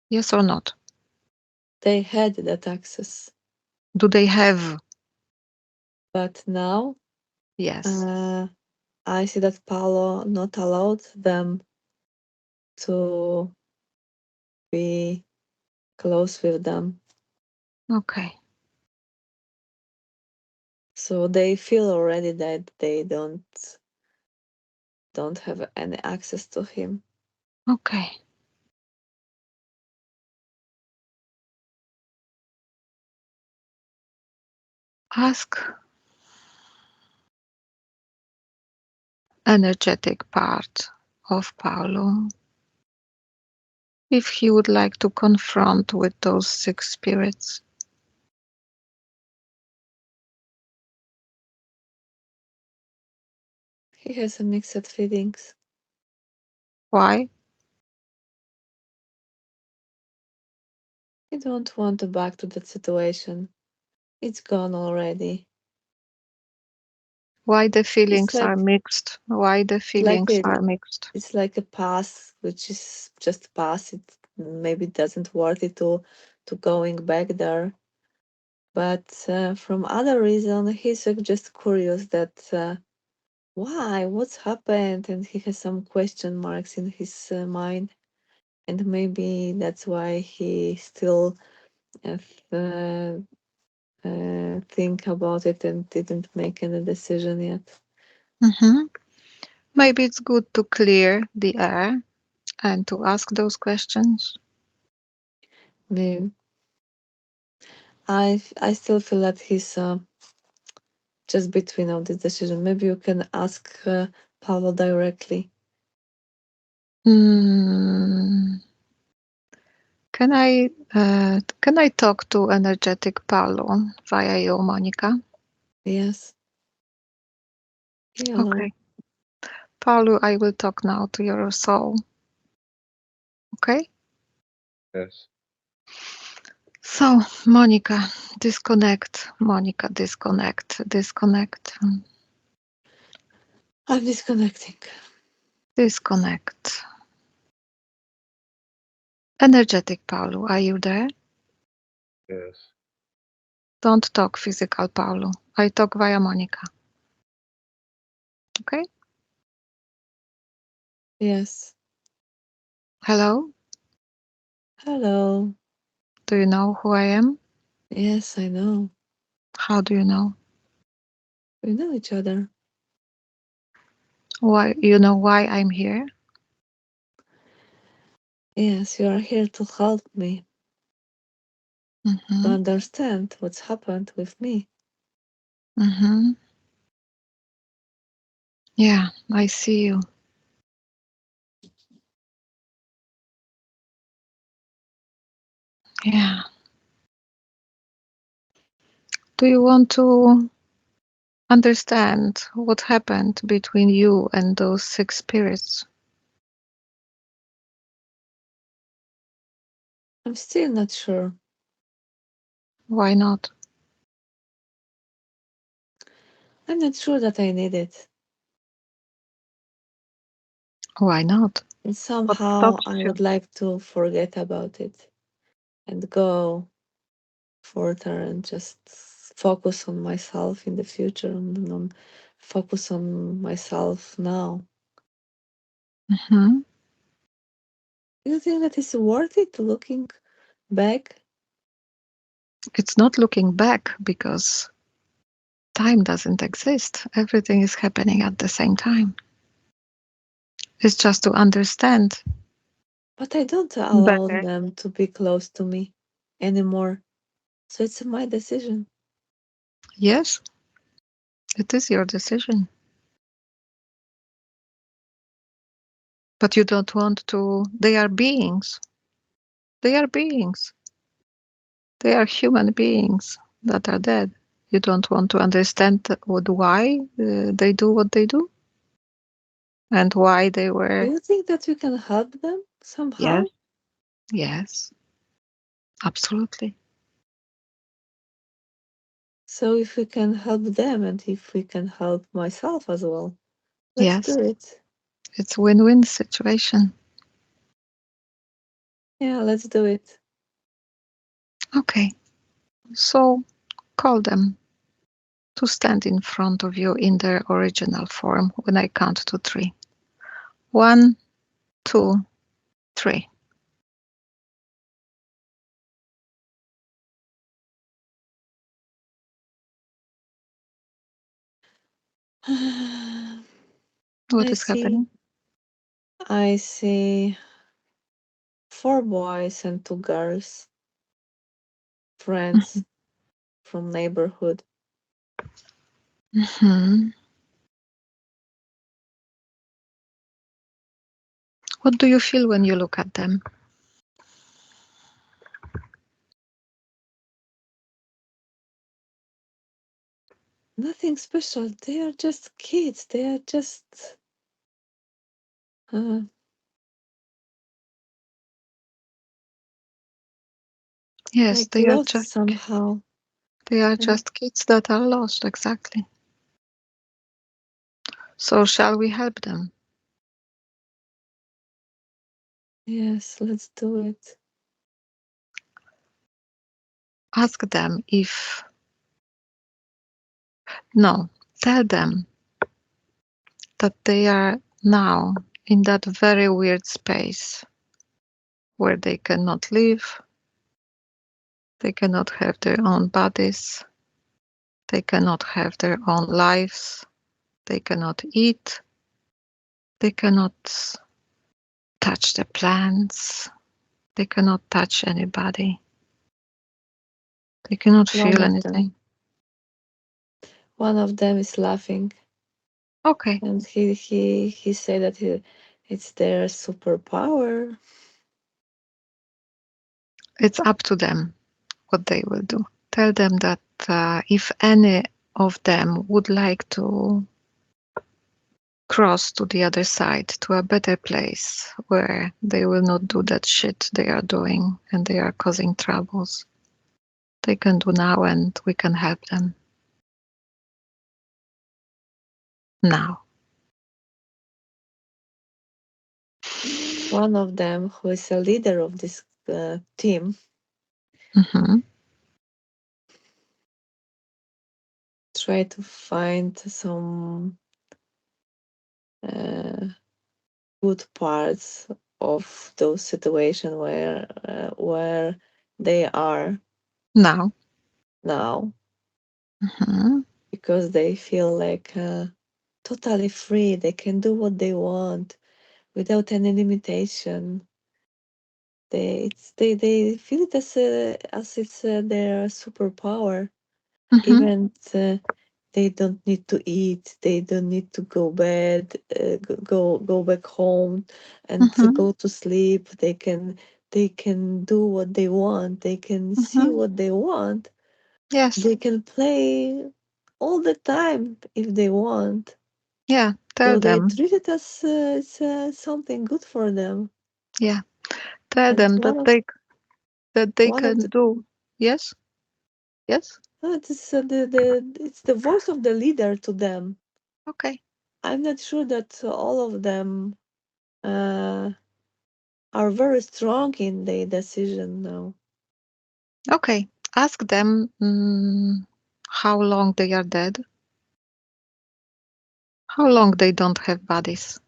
Yes or not? They had that access, Do they have? but now Yes. uh, I see that Paulo not allowed them to be close with them. Okay. So they feel already that they don't have any access to him. Okay. Ask energetic part of Paulo if he would like to confront with those six spirits. He has a mixed feelings. Why? He don't want to back to that situation. It's gone already. Why the It's feelings are like mixed? Why the like feelings it, are mixed? it's like a past which is just past. It maybe doesn't worth it to going back there. But from other reason, he's just curious that why, what's happened, and he has some question marks in his mind, and maybe that's why he still uh, uh, think about it and didn't make any decision yet. Mhm. Maybe it's good to clear the air and to ask those questions. Maybe I still feel that he's just between of this decision. Maybe you can ask Paolo directly. Mm, can I talk to energetic Paulo via you, Monica? Yes. Hello. Okay. Paulo, I will talk now to your soul. Okay? Yes. So, Monica, disconnect. Monica, disconnect. Disconnect. I'm disconnecting. Disconnect. Energetic Paulo, are you there? Yes. Don't talk physical, Paulo. I talk via Monica. Okay? Yes. Hello? Hello. Do you know who I am? Yes, I know. How do you know? We know each other. Why you know why I'm here? Yes, you are here to help me to Mm-hmm. understand what's happened with me. Mm-hmm. Yeah, I see you. Yeah. do you want to understand what happened between you and those six spirits? I'm still not sure. Why not? I'm not sure that I need it. Why not? And What somehow stops I you? would like to forget about it and go further and just focus on myself in the future and focus on myself now. Mhm. Do you think that it's worth it looking back? It's not looking back because time doesn't exist. Everything is happening at the same time. It's just to understand But I don't allow better. them to be close to me anymore. So it's my decision. Yes, it is your decision. But you don't want to. They are beings. They are beings. They are human beings that are dead. You don't want to understand why they do what they do and why they Do were. you think that we can help them Yes, somehow? yes, absolutely. So if we can help them and if we can help myself as well, let's Yes, do it. it's win-win situation. Yeah, let's do it. Okay, so call them to stand in front of you in their original form when I count to three. One, two, three. What I is see. happening? I see four boys and two girls, friends from neighborhood. Mhm. What do you feel when you look at them? Nothing special. They are just kids. They are just uh, Yes, like lost they somehow. are And just kids that are lost, exactly. So shall we help them? yes, let's do it. Ask them if no, tell them that they are now in that very weird space where they cannot live, they cannot have their own bodies, they cannot have their own lives, they cannot eat, they cannot touch the plants, they cannot touch anybody, they cannot One feel of them. anything. One of them is laughing, Okay, and he said that it's their superpower. it's up to them what they will do. Tell them that if any of them would like to cross to the other side, to a better place where they will not do that shit they are doing and they are causing troubles, they can do now and we can help them now. One of them, who is a leader of this team, Hmm. try to find some uh, good parts of those situations where they are Now. now, Hmm. because they feel like totally free. They can do what they want without any limitation. They feel it as it's their superpower. Hmm. Even they don't need to eat. They don't need to go bed. Go back home and to Hmm. go to sleep. They can do what they want. They can see Hmm. what they want Yes. They can play all the time if they want. Yeah. Tell So they them. treat it as it's something good for them. Yeah. Tell And them that they one of can the do. Yes. Yes. it's it's the voice of the leader to them. Okay. I'm not sure that all of them uh, are very strong in their decision now. Okay. Ask them how long they are dead. How long they don't have bodies.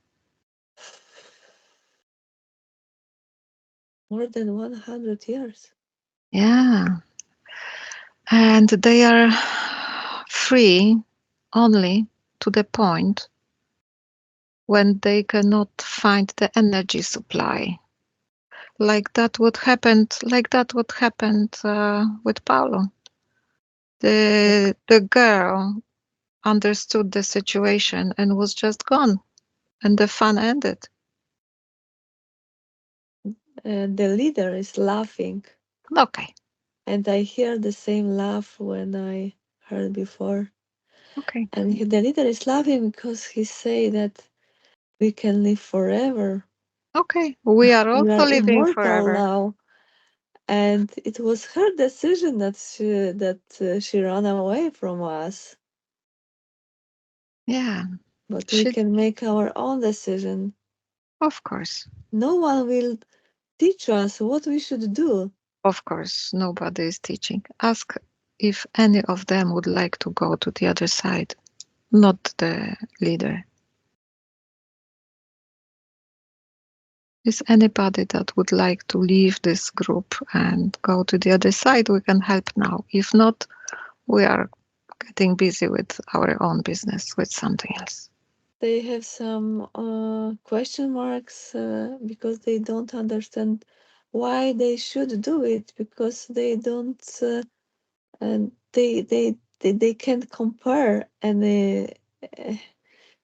More than 100 years. Yeah. And they are free only to the point when they cannot find the energy supply. Like that what happened with Paulo. The girl understood the situation and was just gone, and the fun ended. The leader is laughing, Okay. and I hear the same laugh when I heard before. Okay. And the leader is laughing because he say that we can live forever. Okay. We are We also are living immortal forever. now. And it was her decision that she ran away from us. Yeah. But we She, can make our own decision. of course. No one will teach us what we should do. Of course, nobody is teaching. Ask if any of them would like to go to the other side, not the leader. Is anybody that would like to leave this group and go to the other side? We can help now. If not, we are getting busy with our own business, with something else. They have some question marks because they don't understand why they should do it because they don't and they can't compare any uh,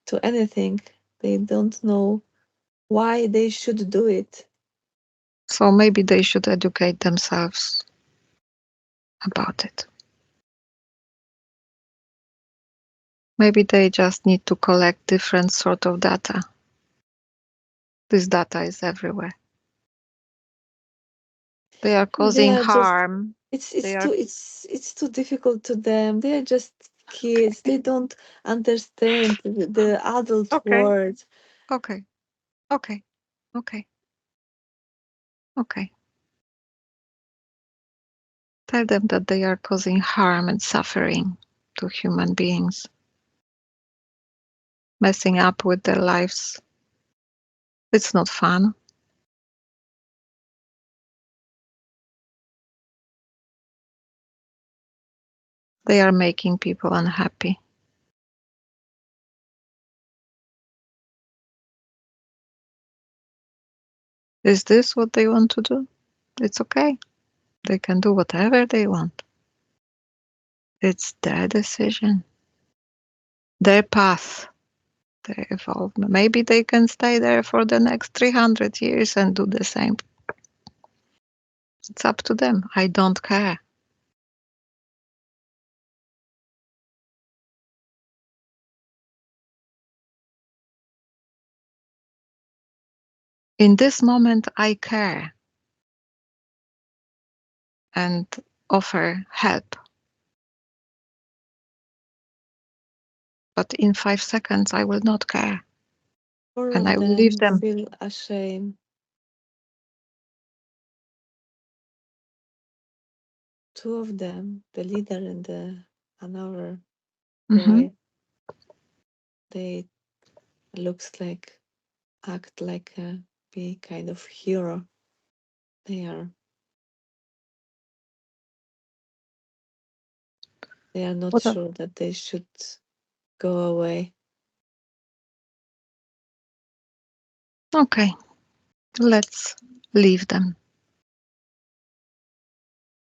to anything. They don't know why they should do it. So maybe they should educate themselves about it. Maybe they just need to collect different sort of data. This data is everywhere. They are They causing are just harm. it's They are too it's too difficult to them. They are just kids. They don't understand the adult okay, world. okay, okay, okay, okay. Tell them that they are causing harm and suffering to human beings, messing up with their lives. It's not fun. They are making people unhappy. Is this what they want to do? It's okay. They can do whatever they want. It's their decision, their path, their evolvement. Maybe they can stay there for the next 300 years and do the same. It's up to them. I don't care. In this moment, I care and offer help. But in 5 seconds, I will not care Four and I of will leave them them. feel ashamed. Two of them, the leader and the another Hmm. boy, they looks like act like a be kind of hero. They are not What a- sure that they should go away. Okay, let's leave them.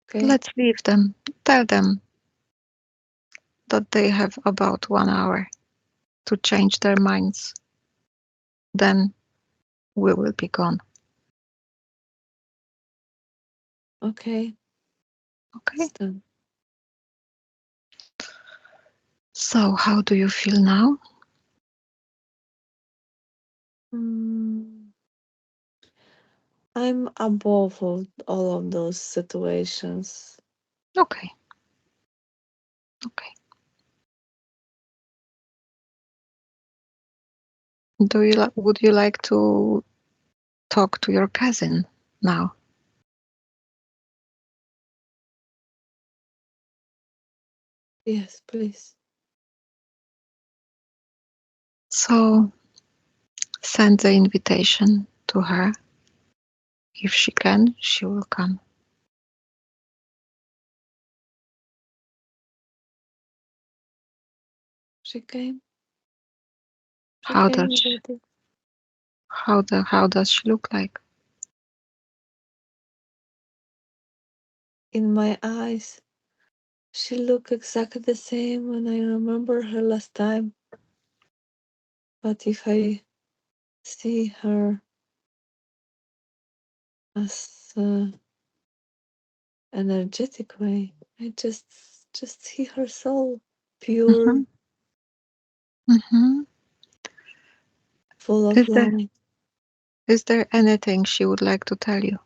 Okay, Let's leave them. Tell them that they have about 1 hour to change their minds. Then we will be gone. okay, Okay? it's done. So, how do you feel now? Mm, I'm above all of those situations. Okay, okay. Would you like to talk to your cousin now? Yes, please. So, send the invitation to her. If she can, she will come. She came. She How came does she, already. how does she look like? In my eyes, she looked exactly the same when I remember her last time. But if I see her as energetic way, I just see her soul, Mm-hmm, pure, mm-hmm. full of Is there light. is there anything she would like to tell you?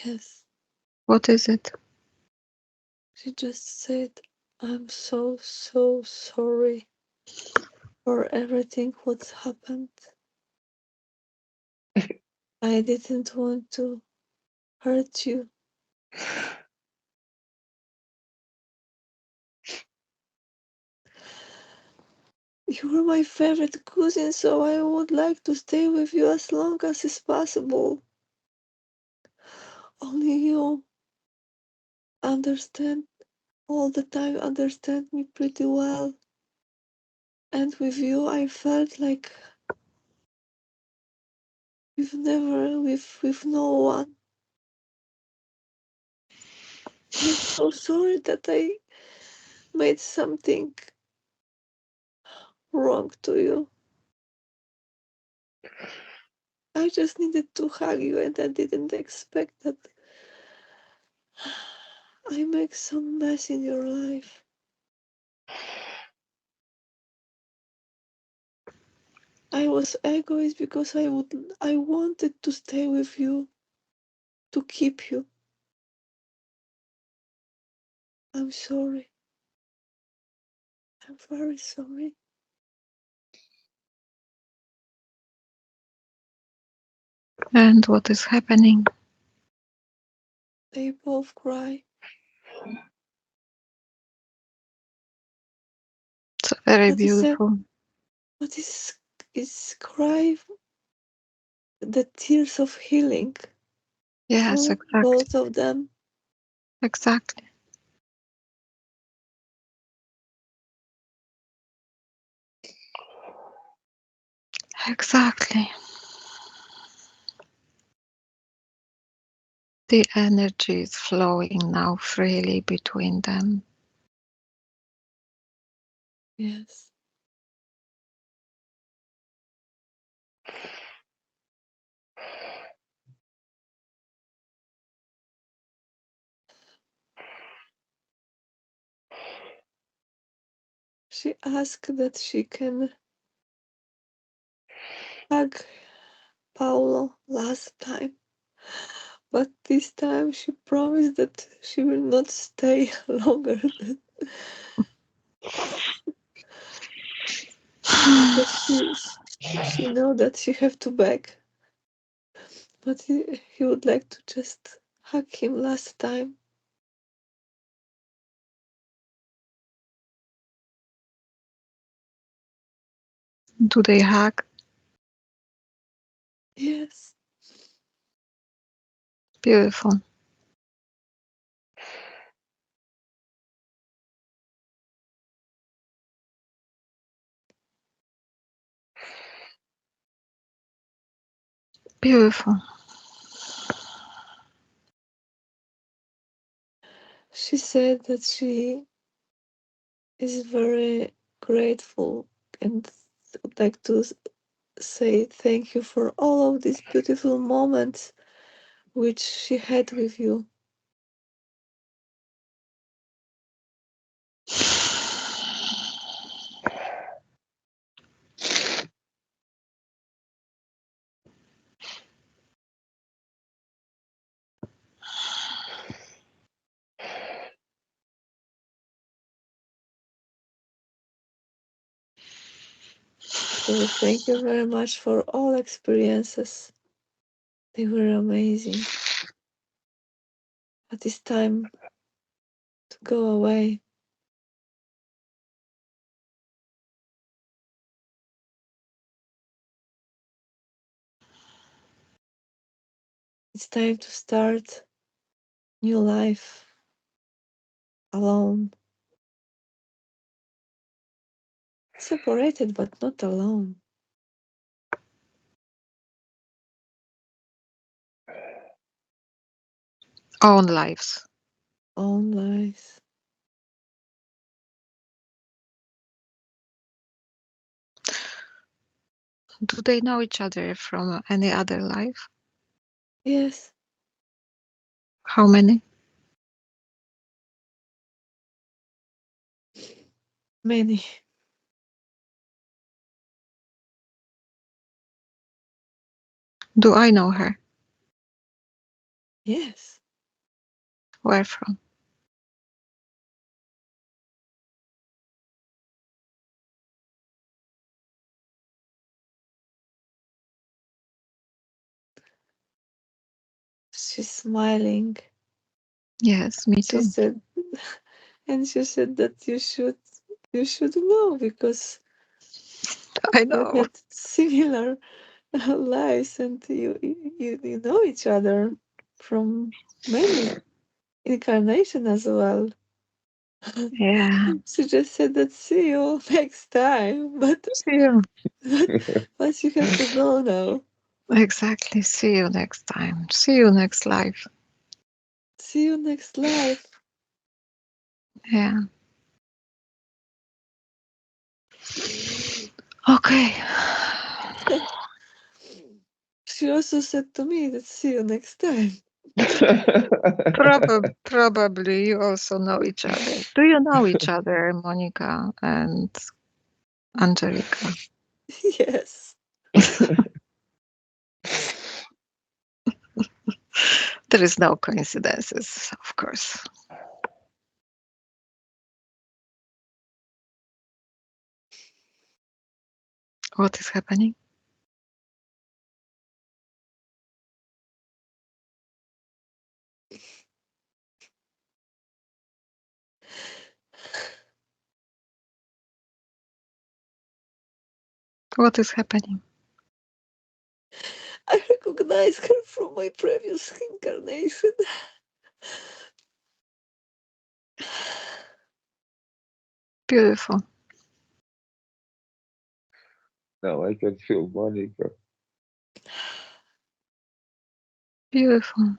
Yes, What is it? she just said, "I'm so sorry for everything what's happened. I didn't want to hurt you. You were my favorite cousin, so I would like to stay with you as long as is possible. Only you understand all the time, understand me pretty well. And with you, I felt like with no one. I'm so sorry that I made something wrong to you. I just needed to hug you, and I didn't expect that I make some mess in your life. I was egoist because I wanted to stay with you, to keep you. I'm sorry. I'm very sorry. And what is happening? They both cry. It's very But is that beautiful. what is cry the tears of healing Yes, for exactly. both of them? Exactly. Exactly. The energy is flowing now freely between them. Yes. She asked that she can hug Paolo last time, but this time she promised that she will not stay longer because she know that she have to beg, but he would like to just hug him last time. Do they hug? Yes. Beautiful. Beautiful. She said that she is very grateful and would like to say thank you for all of these beautiful moments which she had with you. So thank you very much for all experiences. They were amazing. But it's time to go away. It's time to start new life alone. Separated but not alone. Own lives. Own lives. Do they know each other from any other life? Yes, How many? many. Do I know her? Yes. Where from? She's smiling. Yes, me She too. said, and she said that you should know because I you know. had similar lives and you know each other from many incarnation as well. Yeah. She just said that see you next time, but See you. but, but you have to go now. Exactly. See you next time. See you next life. See you next life. Yeah. Okay. She also said to me that see you next time. Probably you also know each other. Do you know each other, Monica and Angelica? Yes. There is no coincidences, of course. What is happening? What is happening? I recognize her from my previous incarnation. Beautiful. Now I can feel Monica. Beautiful.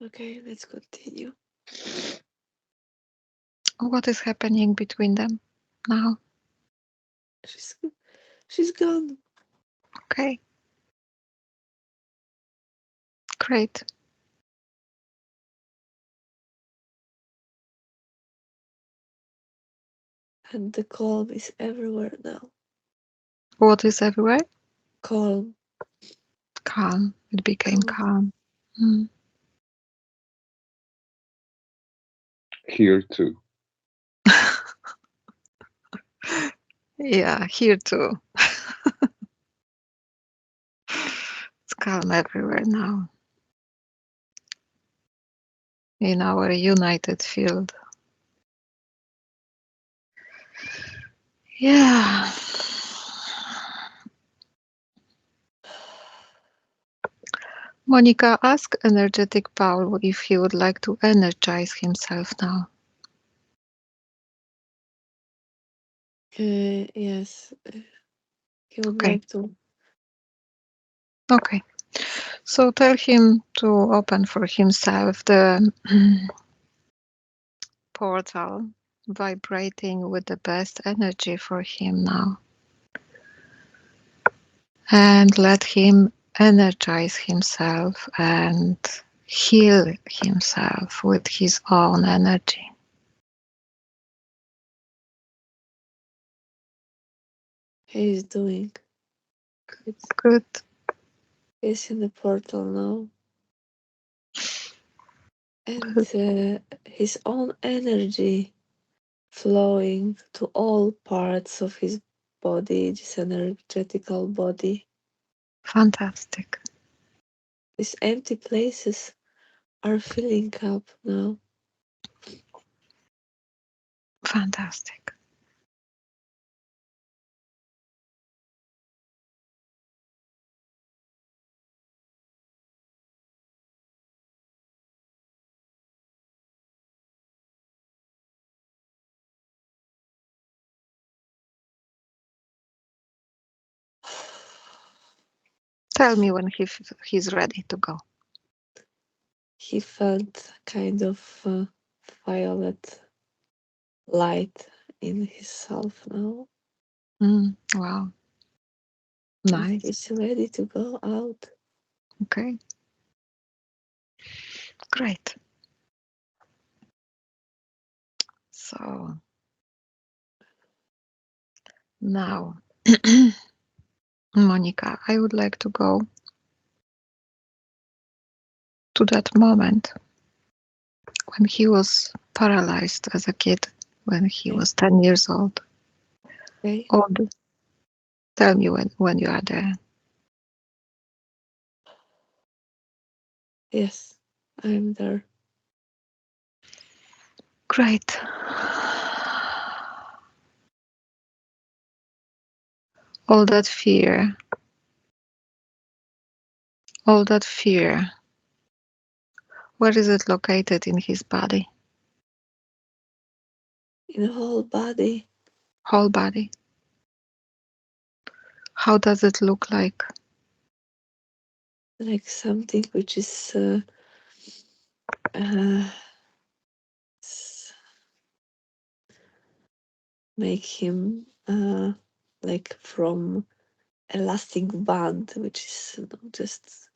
Okay, let's continue. What is happening between them now? She's she's gone. Okay, great. And the calm is everywhere now. What is everywhere? Calm, Calm. It became calm. calm. Mm. Here too. Yeah, here too. It's calm everywhere now in our united field. Yeah. Monica, ask energetic Paul if he would like to energize himself now. Yes, he would Okay. like to. Okay. So tell him to open for himself the portal vibrating with the best energy for him now. And let him energize himself and heal himself with his own energy. He is doing good. Good. He's in the portal now. and his own energy flowing to all parts of his body, this energetical body. Fantastic. These empty places are filling up now. Fantastic. Tell me when he's ready to go. He felt kind of violet light in himself now. Wow. And Nice. he's ready to go out. Okay. Great. So now, Monica, I would like to go to that moment when he was paralyzed as a kid, when he Okay. was 10 years old. Okay. Old. Tell me when you are there. Yes, I'm there. Great. All that fear, all that fear, where is it located in his body? In the whole body, Whole body. How does it look like? like something which is uh, make him like from elastic band, which is just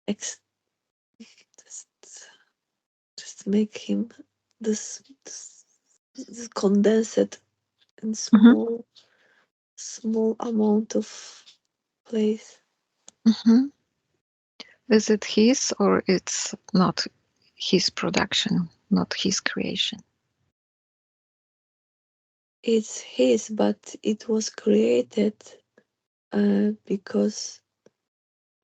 ex- just make him this condensed in Mm-hmm. small amount of place. Mm-hmm. Is it his or it's not his production, not his creation? It's his, but it was created because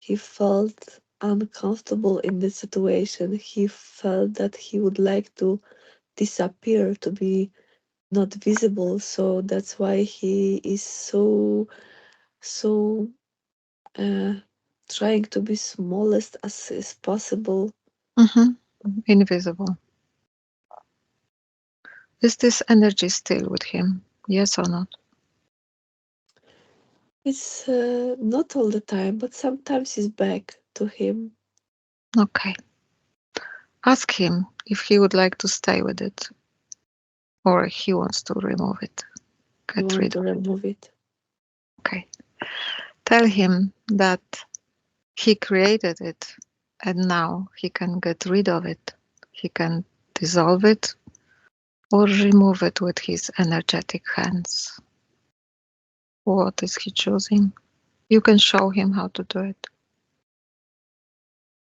he felt uncomfortable in the situation. He felt that he would like to disappear, to be not visible. So that's why he is so uh, trying to be smallest as is possible. Mm-hmm. Invisible. Is this energy still with him? Yes or not? It's not all the time, but sometimes it's back to him. Okay. Ask him if he would like to stay with it or he wants to remove it, You get want rid to of it. remove it. Okay. Tell him that he created it and now he can get rid of it. He can dissolve it or remove it with his energetic hands. What is he choosing? You can show him how to do it.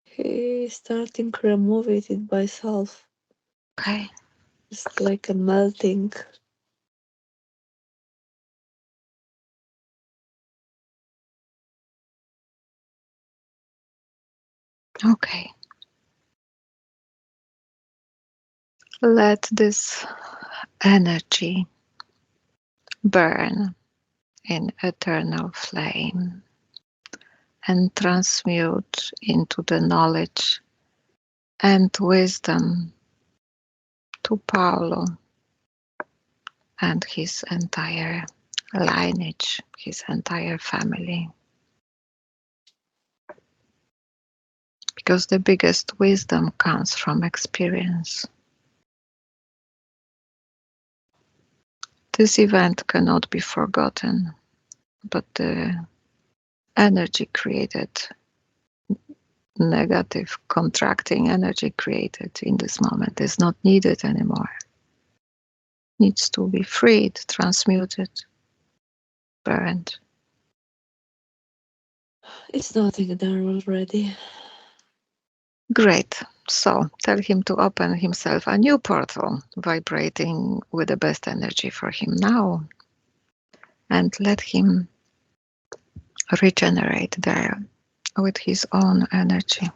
He starting to remove it by self. Okay. It's like a melting. Okay. Let this energy burn in eternal flame and transmute into the knowledge and wisdom to Paulo and his entire lineage, his entire family. Because the biggest wisdom comes from experience. This event cannot be forgotten, but the energy created, negative contracting energy created in this moment is not needed anymore. Needs to be freed, transmuted, burned. It's nothing there already. Great. So tell him to open himself a new portal, vibrating with the best energy for him now, and let him regenerate there with his own energy.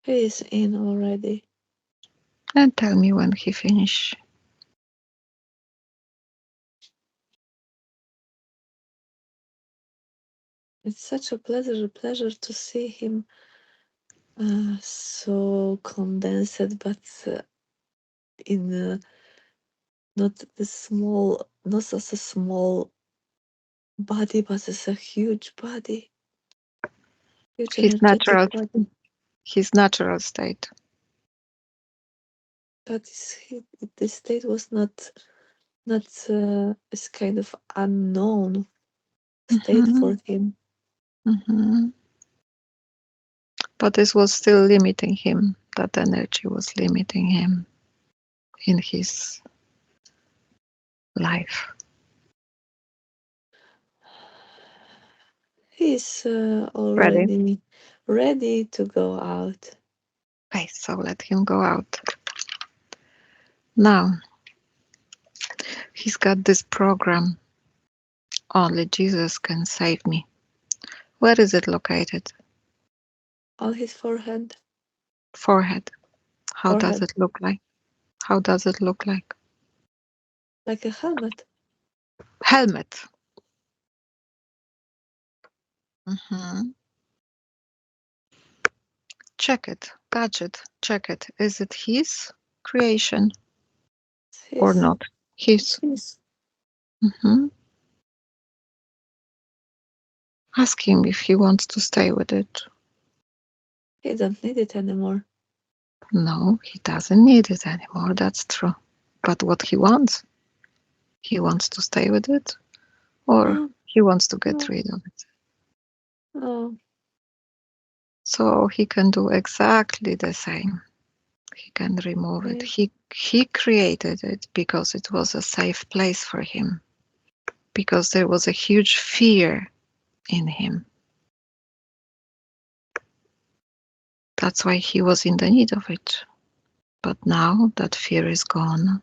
He is in already. And tell me when he finish. It's such a pleasure to see him so condensed, but in not the small, not as a small body, but as a huge body, huge His energetic natural, body. his natural state. But this state was not this kind of unknown state Mhm, for him. mhm. But this was still limiting him. That energy was limiting him in his life. He's Ready? already ready to go out. Okay, so let him go out. Now, he's got this program. Only Jesus can save me. Where is it located? On his forehead. Forehead. How does Forehead. it look like? How does it look like? Like a helmet. Helmet. Mhm. Check it. Touch it. Check it. Is it his creation or His. not? His. His. Mhm. Ask him if he wants to stay with it. He don't need it anymore. No, he doesn't need it anymore. That's true. But what he wants to stay with it, or No, he wants to get no, rid of it. no. So he can do exactly the same. He can remove it. Okay. He created it because it was a safe place for him, because there was a huge fear in him. That's why he was in the need of it. But now that fear is gone,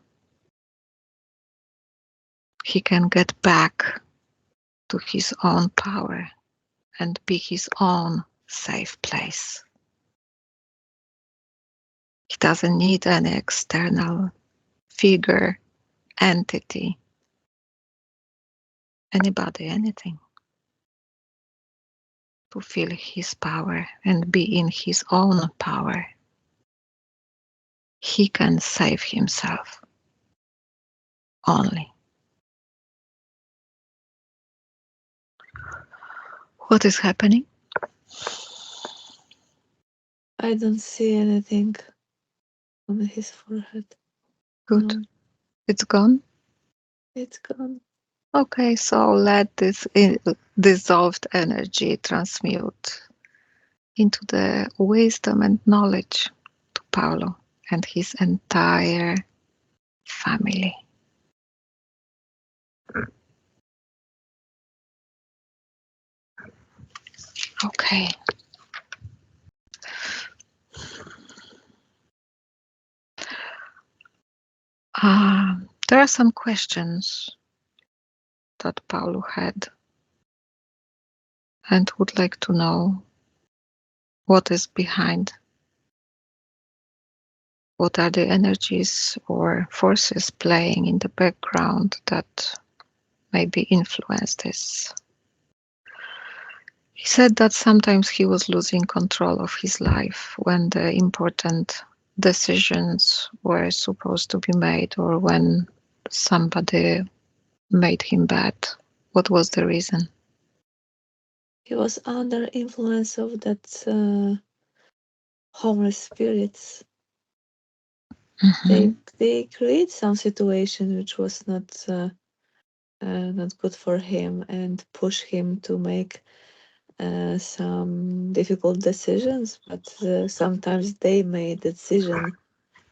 he can get back to his own power and be his own safe place. He doesn't need any external figure, entity, anybody, anything to feel his power and be in his own power. He can save himself only. What is happening? I don't see anything on his forehead. Good. No, It's gone. it's gone. Okay, so let this dissolved energy transmute into the wisdom and knowledge to Paulo and his entire family. Okay. There are some questions that Paulo had and would like to know what is behind. What are the energies or forces playing in the background that maybe influence this? He said that sometimes he was losing control of his life when the important decisions were supposed to be made or when somebody made him bad. What was the reason? He was under influence of that homeless spirits. Mhm. They create some situation which was not good for him and push him to make some difficult decisions. But sometimes they made the decision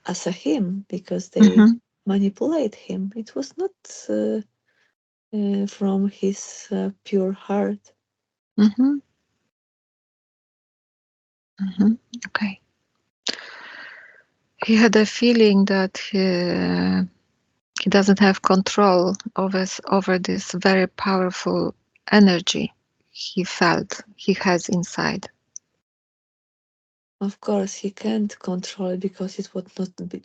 as a him because they Mhm. manipulate him. It was not from his pure heart. Mm-hmm. Mm-hmm. Okay. He had a feeling that he doesn't have control over this very powerful energy he felt he has inside. Of course, he can't control it because it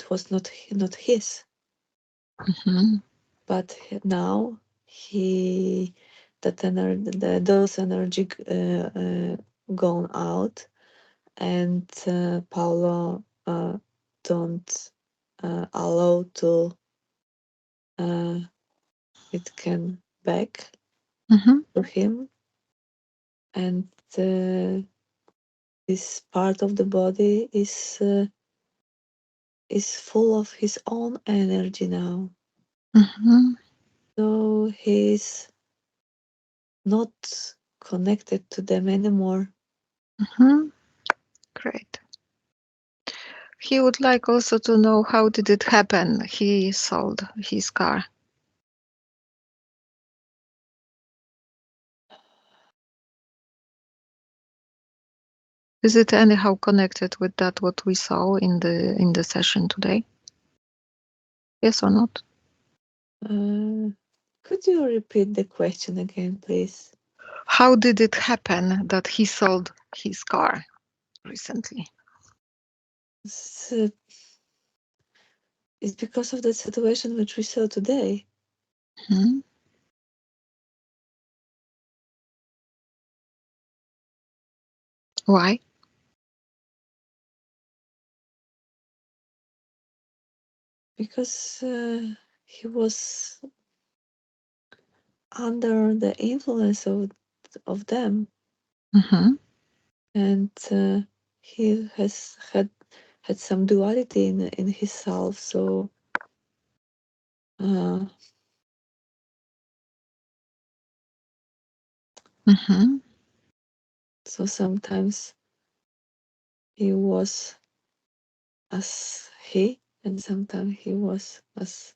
was not his. Mm-hmm. But now those energy gone out, and Paulo don't allow to it can back Mm-hmm. to him, and this part of the body is full of his own energy now. Mm-hmm. So he's not connected to them anymore. Mm-hmm. Great. He would like also to know how did it happen he sold his car. Is it anyhow connected with that what we saw in the session today? Yes or not? Could you repeat the question again, please? How did it happen that he sold his car recently? It's, uh, it's because of the situation which we saw today. Hmm? Why? Because he was under the influence of them, Mm-hmm. and he has had some duality in his self. Uh, Mm-hmm. so sometimes he was as he, and sometimes he was as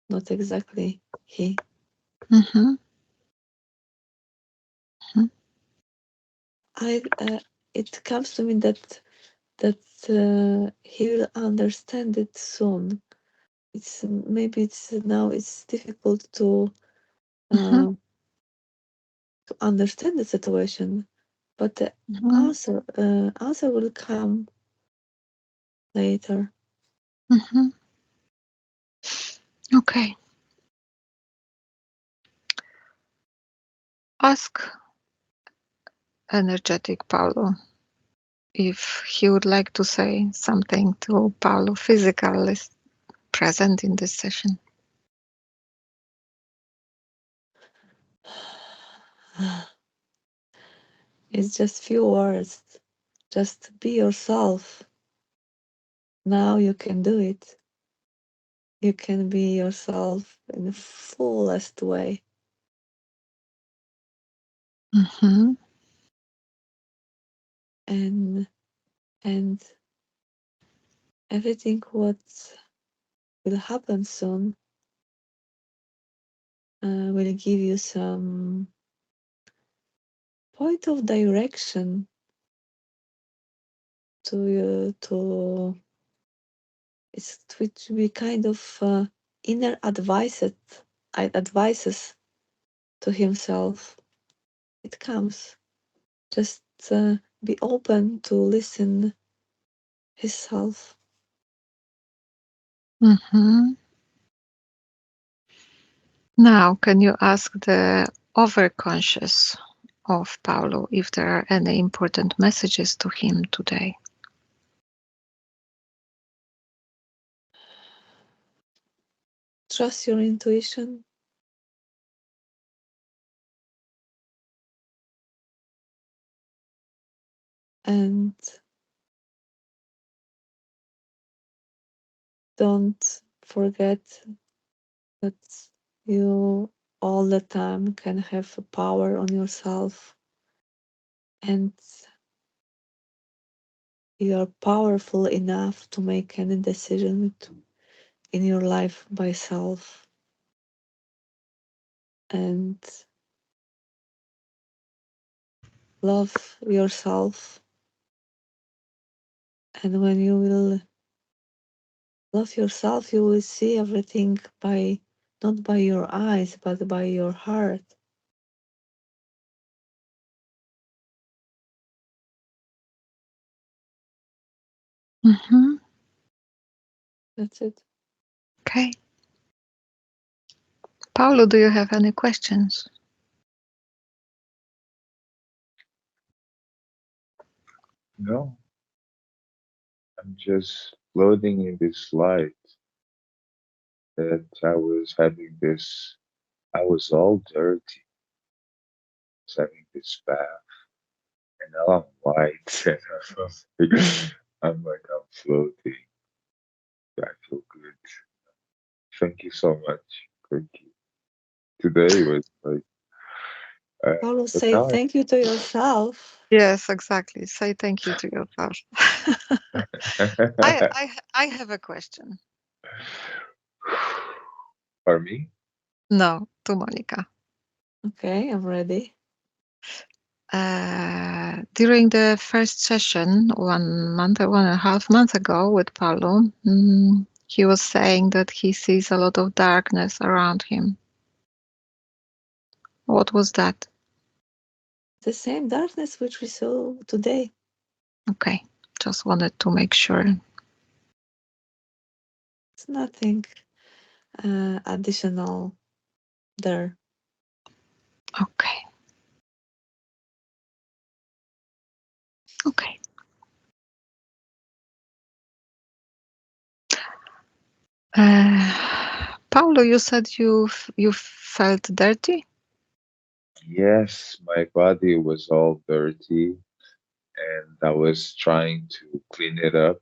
not exactly he. Mm-hmm. I it comes to me that he will understand it soon. It's maybe it's now it's difficult Mm-hmm. uh, to understand the situation, but the Mm-hmm. answer will come later. Mm-hmm. Okay. Ask energetic Paulo if he would like to say something to Paulo physical is present in this session. It's just few words. Just be yourself. Now you can do it. You can be yourself in the fullest way. Mm-hmm. and and everything what will happen soon will give you some point of direction to you to it will be kind of inner advices to himself. It comes. Just be open to listen himself. Mm-hmm. Now, can you ask the overconscious of Paulo if there are any important messages to him today? Trust your intuition and don't forget that you all the time can have a power on yourself, and you are powerful enough to make any decision in your life by self. and love yourself. And when you will love yourself, you will see everything by not by your eyes, but by your heart. Mm-hmm. That's it. Okay. Paulo, do you have any questions? No, I'm just floating in this light that I was having this, I was all dirty, was having this bath, and now I'm white, I'm floating. I feel good. Thank you so much. Thank you. Today was like, Paulo, but say now thank you to yourself. Yes, exactly. Say thank you to yourself. I, I, I, I have a question. for me, No, to Monica. Okay, I'm ready. During the first session, 1 month, 1.5 months ago with Paulo, he was saying that he sees a lot of darkness around him. What was that? The same darkness which we saw today. Okay, just wanted to make sure. It's nothing additional there. Okay, okay. Paulo, you said you felt dirty? yes, my body was all dirty, and I was trying to clean it up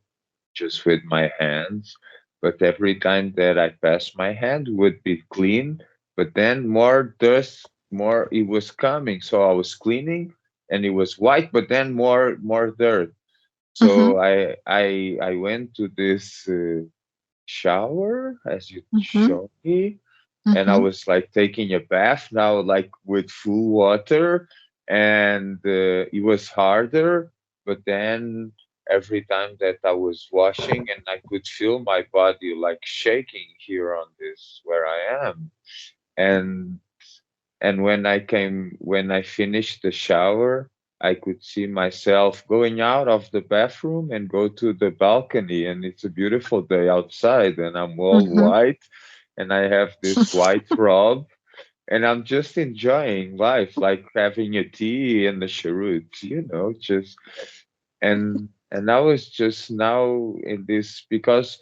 just with my hands. But every time that I passed, my hand would be clean, but then more dust, more it was coming. So I was cleaning and it was white, but then more dirt. Mm-hmm, So I went to this shower as you mm-hmm, showed me, and I mm-hmm, was like taking a bath now, like with full water, and it was harder. But then every time that I was washing, and I could feel my body like shaking here on this where I am, and when I finished the shower, I could see myself going out of the bathroom and go to the balcony, and it's a beautiful day outside, and I'm all mm-hmm. white, and I have this white robe, and I'm just enjoying life, like having a tea and a cheroot, just and I was just now in this because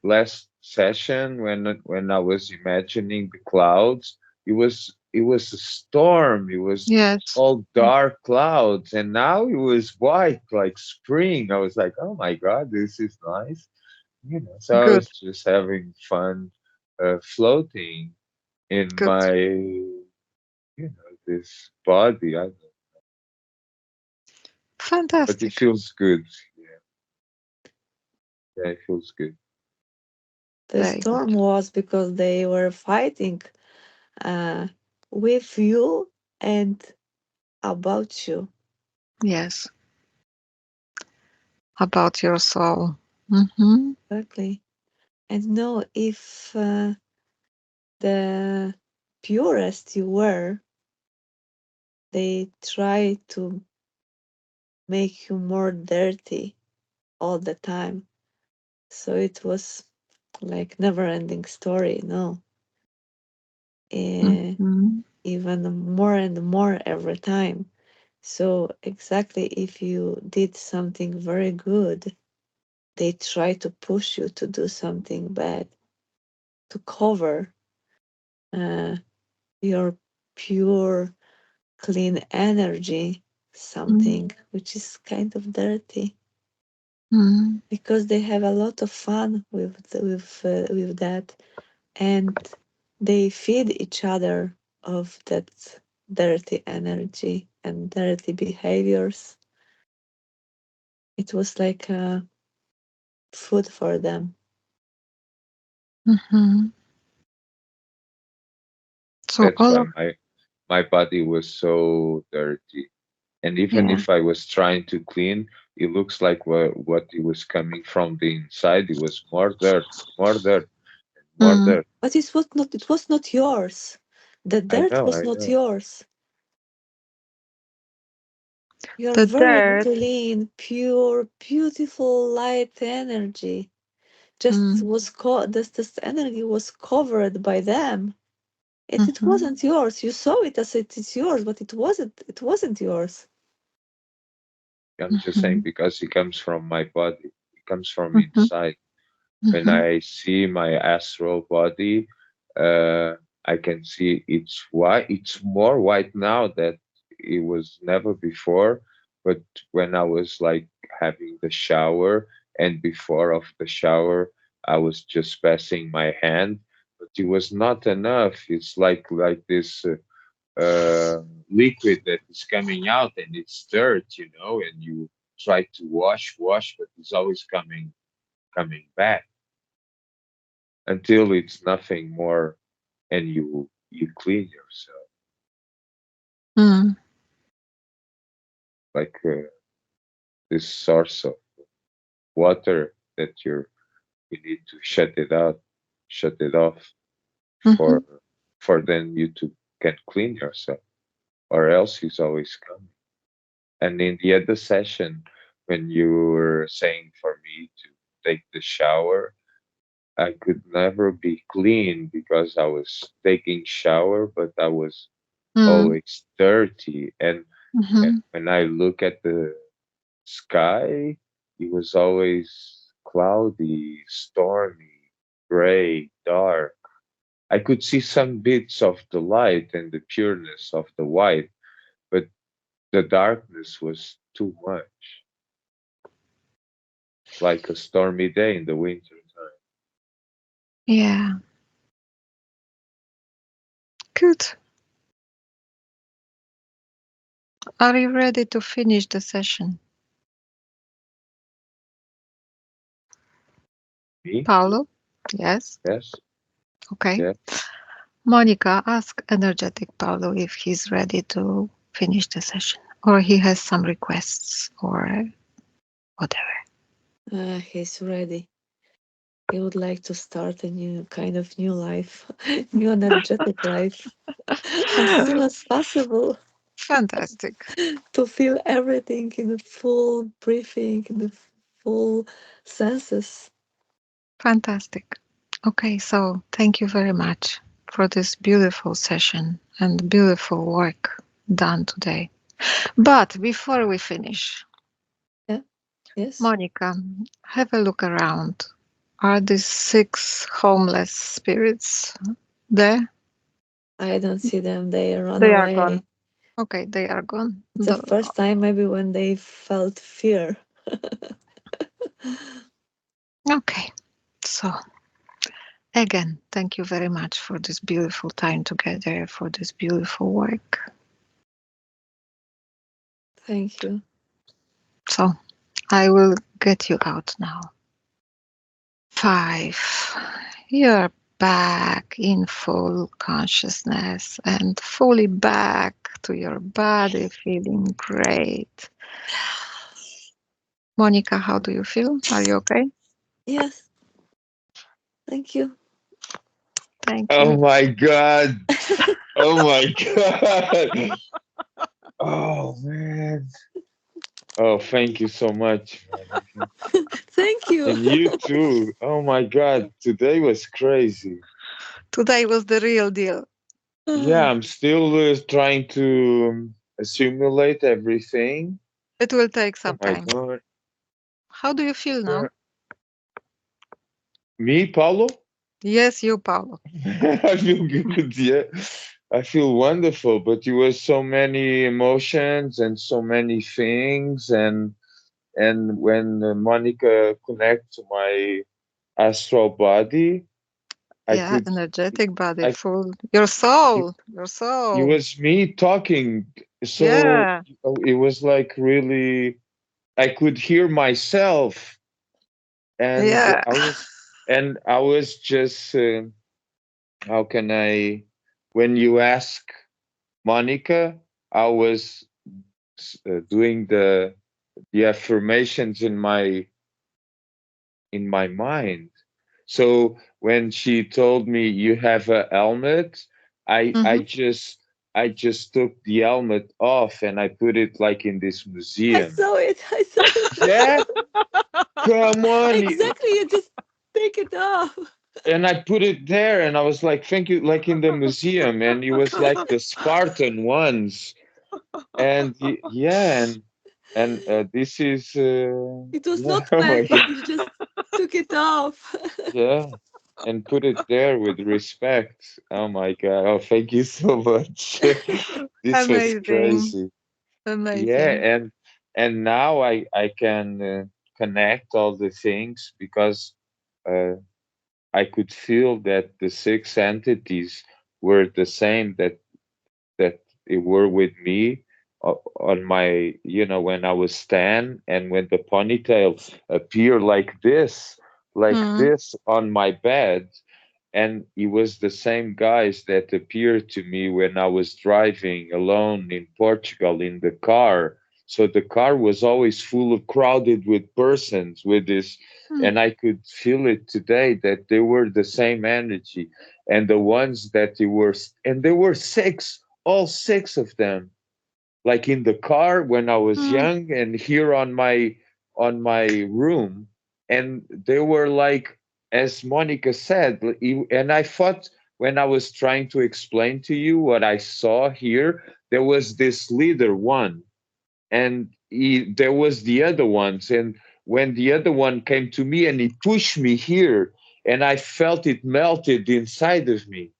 last session when I was imagining the clouds, it was a storm. It was Yes, all dark clouds, and now it was white like spring. I was like, oh my god, this is nice. So I good, was just having fun floating in good. my this body. But it Fantastic. feels good. Yeah, yeah, it feels good. The Very good. storm was because they were fighting uh, with you and about you. Yes, about your soul. Mm-hmm. Exactly. And know if the purest you were, they try to make you more dirty all the time. So it was like never ending story, no. Eh, Mm-hmm. even more and more every time. So exactly if you did something very good, they try to push you to do something bad to cover uh, your pure, clean energy, something which is kind of dirty, Mm-hmm. because they have a lot of fun with that, and they feed each other of that dirty energy and dirty behaviors. It was like food for them. Mm-hmm. So That's all why of my body was so dirty. And even yeah. if I was trying to clean, it looks like what it was coming from the inside. It was more dirt, more Mm, dirt. But it was not yours. The dirt I was not know. yours. You're the very dirt. clean, pure, beautiful light energy. Just Mm, was this energy was covered by them. It mm-hmm, wasn't yours. You saw it as it is yours, but it wasn't yours. I'm just saying mm-hmm, because it comes from my body. It comes from mm-hmm, inside. When mm-hmm, I see my astral body, I can see it's white. It's more white now that it was never before. But when I was like having the shower and before of the shower, I was just passing my hand, but it was not enough. It's like this liquid that is coming out and it's dirt, and you try to wash, but it's always coming back until it's nothing more and you clean yourself mm, like this source of water that you need to shut it off mm-hmm, for then you to can clean yourself or else he's always coming. And in the other session when you were saying for me to take the shower, I could never be clean because I was taking shower but I was mm, always dirty. And mm-hmm, when I look at the sky, it was always cloudy, stormy, gray, dark. I could see some bits of the light and the pureness of the white, but the darkness was too much, like a stormy day in the winter time. yeah. Good. Are you ready to finish the session? Me? Paulo? Yes. Yes, Okay. yeah. Monica, ask energetic Paulo if he's ready to finish the session or he has some requests or whatever. He's ready. He would like to start a new kind of new life, new energetic life, as soon as possible, Fantastic. to feel everything in the full breathing, in the full senses. Fantastic. Okay, so thank you very much for this beautiful session and beautiful work done today. But before we finish, Yeah. Yes. Monica, have a look around. Are these six homeless spirits there? I don't see them. They run They are gone. away. Okay, they are gone. The first time, maybe when they felt fear. Okay, so again, thank you very much for this beautiful time together, for this beautiful work. Thank you. So I will get you out now. 5. You're back in full consciousness and fully back to your body, feeling great. Monica, how do you feel? Are you okay? Yes. Thank you. Thank Oh you. my God. Oh my God. Oh man. Oh, thank you so much, Monica. Thank you. And you too. Oh my God. Today was crazy. Today was the real deal. Yeah, I'm still trying to assimilate everything. It will take Oh some my time. God. How do you feel now? Yeah. Me, Paulo? Yes, you, Paulo. I feel good, yeah. I feel wonderful, but it was so many emotions and so many things, and when Monica connect to my astral body, I Yeah, could, energetic body, I full. Your it, soul. Your it soul. was me talking, so Yeah. it was like really I could hear myself, and Yeah. I was just how can I? when you ask Monica, I was doing the affirmations in my mind. So when she told me you have a helmet, I Mm-hmm. just took the helmet off and I put it like in this I museum. saw it. I saw it. Yeah, come on. Exactly. You just take it off. And I put it there and I was like, thank you, like in the museum. And it was like the Spartan ones. And yeah, and this is It was yeah, not oh my melted. god. You just took it off. Yeah, and put it there with respect. Oh my God. Oh, thank you so much. This was Amazing. crazy. Yeah, Amazing. and now I can connect all the things because uh, I could feel that the six entities were the same that it were with me on my, when I was 10 and when the ponytail appeared like Mm. this on my bed. And it was the same guys that appeared to me when I was driving alone in Portugal in the car. So the car was always full of crowded with persons with this, Mm. and I could feel it today that they were the same energy. And the ones that they were, and there were six, all six of them, like in the car when I was Mm. young and here on my room, and they were like, as Monica said, and I thought when I was trying to explain to you what I saw here, there was this leader one, and there was the other ones, and when the other one came to me and he pushed me here, and I felt it melted inside of me.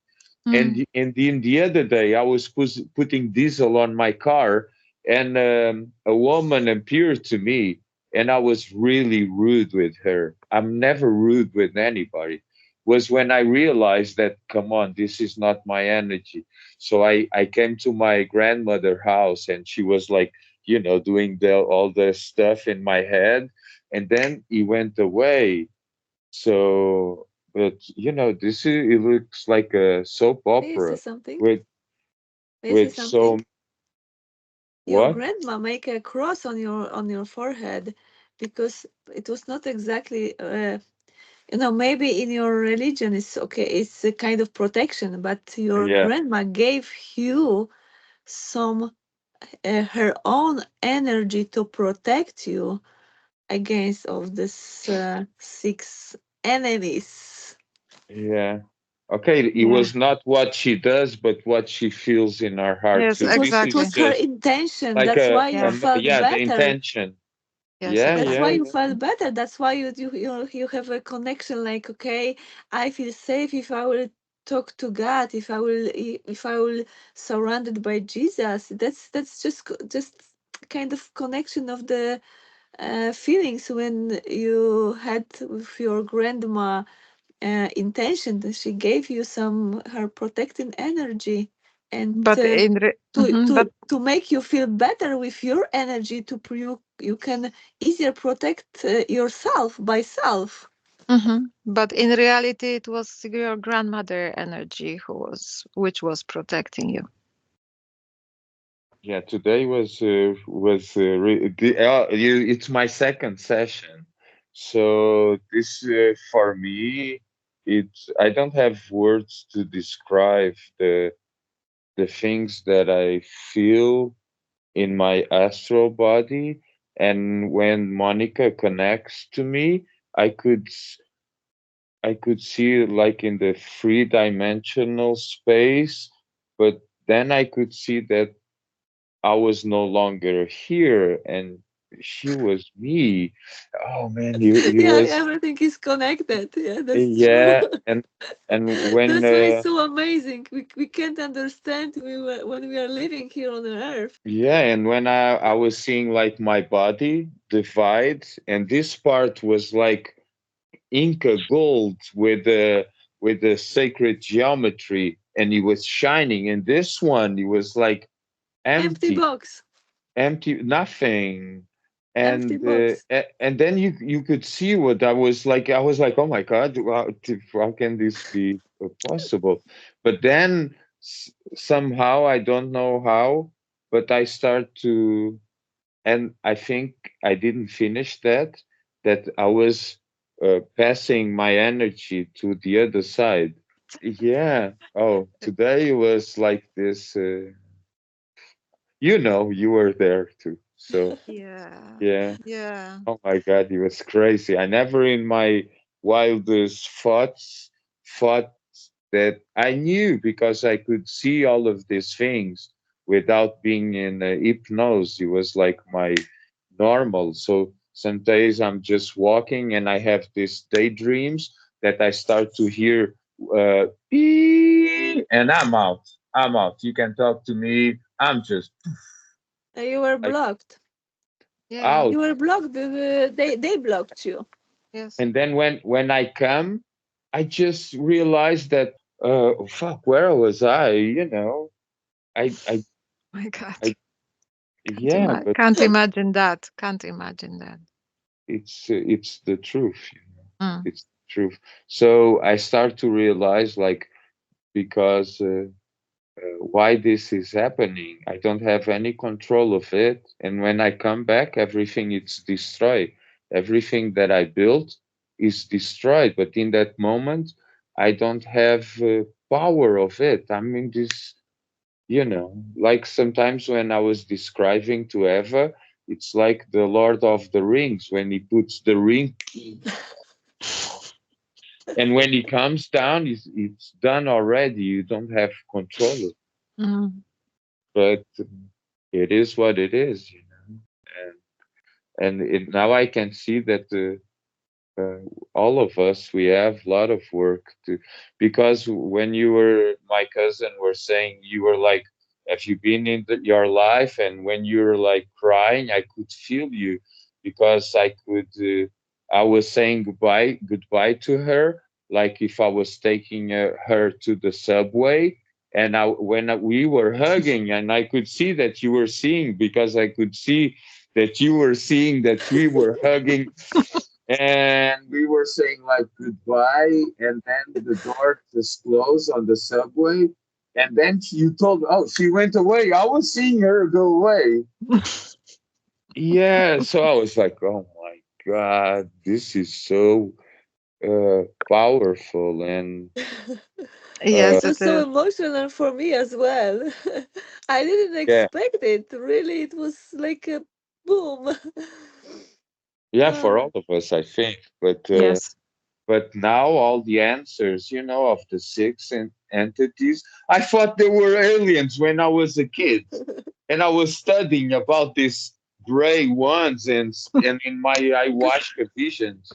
Mm. And in the other day, I was putting diesel on my car, and a woman appeared to me, and I was really rude with her. I'm never rude with anybody. Was when I realized that, come on, this is not my energy. So I came to my grandmother house, and she was like, doing all the stuff in my head, and then he went away. So, but it looks like a soap May I say opera something? with May I say with something? so Your what? grandma make a cross on your forehead because it was not exactly maybe in your religion it's okay, it's a kind of protection, but your Yeah, grandma gave you some her own energy to protect you against of this six enemies. yeah. Okay, it Yeah. was not what she does, but what she feels in her heart. Yes, So It was this it is exactly. was her just intention. like That's why you Yeah. felt yeah, the better. intention. Yes, Yeah, That's yeah, why exactly. you yeah, felt better. That's why you have a connection. Like, okay, I feel safe if I will talk to God. If I will surrounded by Jesus. That's just kind of connection of the feelings when you had with your grandma intention that she gave you some her protecting energy, and But in mhm, to make you feel better with your energy you can easier protect yourself by self. but in reality, it was your grandmother energy which was protecting you. yeah. Today it's my second session, so this for me, it's I don't have words to describe the things that I feel in my astral body. And when Monica connects to me, I could I could see like in the three-dimensional space, but then I could see that I was no longer here and she was me. Oh man, you Yeah, was everything is connected. Yeah, that's true. yeah, and when That's why it's so amazing. We can't understand when we are living here on earth. yeah, and when I was seeing like my body divide, and this part was like Inca gold with the sacred geometry, and it was shining, and this one it was like Empty empty, box. empty, nothing. Empty And box. and then you could see what I was like. I was like, oh my God, how can this be possible? But then somehow I don't know how, but I start to, and I think I didn't finish that. That I was passing my energy to the other side. Yeah. Oh, today was like this. You were there too. So Yeah. yeah. Yeah. Oh my God, it was crazy. I never in my wildest thought that I knew because I could see all of these things without being in hypnosis. It was like my normal. So some days I'm just walking and I have these daydreams that I start to hear beep, and I'm out. I'm out. You can talk to me. I'm just You were like blocked. Yeah. You out. were blocked. They blocked you. Yes. And then when I come, I just realized that fuck, where was I? I My God. I yeah, but Can't imagine that. Can't imagine that. it's the truth. Mm. It's the truth. So I start to realize, like, because why this is happening. I don't have any control of it. And when I come back, everything is destroyed. Everything that I built is destroyed. But in that moment, I don't have power of it. I'm in this, like sometimes when I was describing to Eva, it's like the Lord of the Rings when he puts the ring, and when he comes down, it's done already. You don't have control, Mm. but it is what it is, and now I can see that uh, all of us we have a lot of work to, because when you were my cousin were saying you were like, have you been in your life, and when you're like crying I could feel you, because I was saying goodbye to her, like if I was taking her to the subway, and when we were hugging and I could see that you were seeing, because I could see that you were seeing that we were hugging, and we were saying like goodbye, and then the door just closed on the subway, and then you told, oh, she went away. I was seeing her go away. Yeah, so I was like, oh my God, this is so powerful. And uh Yes, It it was so is. emotional for me as well. I didn't yeah, expect it. Really, it was like a boom. yeah, for Ah. all of us I think, Yes. but now all the answers, of the six entities, I thought they were aliens when I was a kid, and I was studying about these gray ones, and in my ayahuasca visions.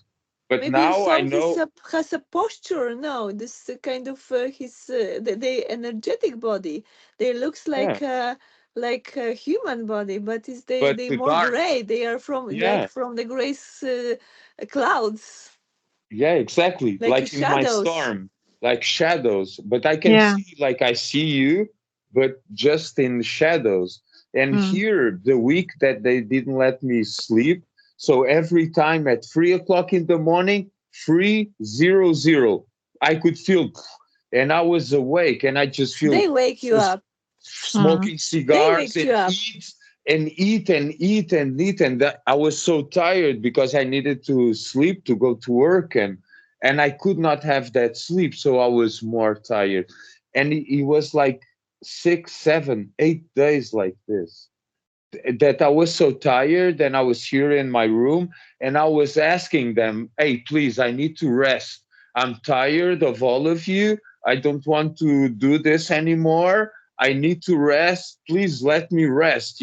But Maybe now I some know, has a posture now. This kind of his the energetic body. They looks yeah. like a human body, but is But they the more dark, gray. They are from like yeah, from the gray clouds, yeah, exactly. like Like in my shadows. storm, like shadows. But I can Yeah. see, like I see you, but just in shadows. And Mm. here, the week that they didn't let me sleep, so every time at 3 o'clock in the morning, 3:00, I could feel, and I was awake, and I just feel They wake you just up. Mm. smoking They cigars wake you and up. eat, and that I was so tired because I needed to sleep to go to work, and I could not have that sleep, so I was more tired, and it was like 6, 7, 8 days like this, that I was so tired, and I was here in my room, and I was asking them, hey, please, I need to rest. I'm tired of all of you. I don't want to do this anymore. I need to rest. Please let me rest.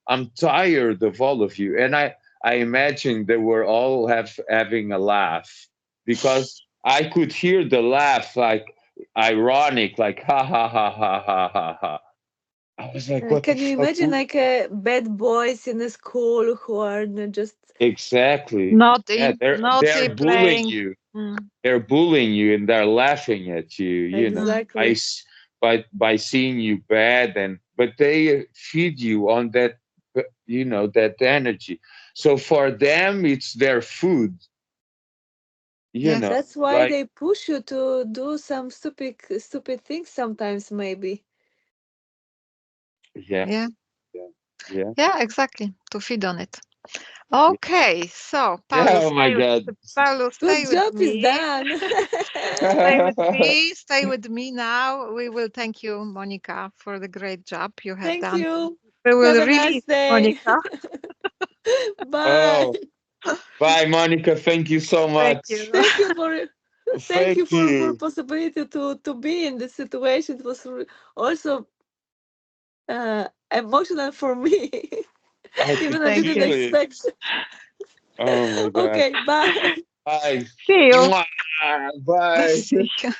I'm tired of all of you. And I imagine they were all having a laugh, because I could hear the laugh, like ironic, like ha ha ha ha ha ha ha. I was like, what the Can you fuck? imagine like bad boys in the school who are just Exactly. Yeah, Naughty, they're naughty bullying playing. you. Mm. They're bullying you, and they're laughing at you, Mm. by exactly? by seeing you bad, and but they feed you on that, that energy. So for them it's their food. you Yes. know, That's why like they push you to do some stupid things sometimes, maybe. yeah, Yeah. yeah, yeah, Yeah, exactly. To feed on it. yeah, Okay, so yeah. Oh my God. Paulo, Good stay with job is me. done. Stay with me now. We will thank you, Monica, for the great job you have Thank done. you. We Have will a release nice day. Monica. Bye. Oh, bye, Monica. Thank you so Thank much. you. Thank you for thank you Thank for you. possibility to be in this situation. It was also emotional for me. I Even I Thank didn't you. completely. expect. Oh my God. Okay, bye. Bye. See you. Mwah. Bye. See you.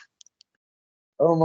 Oh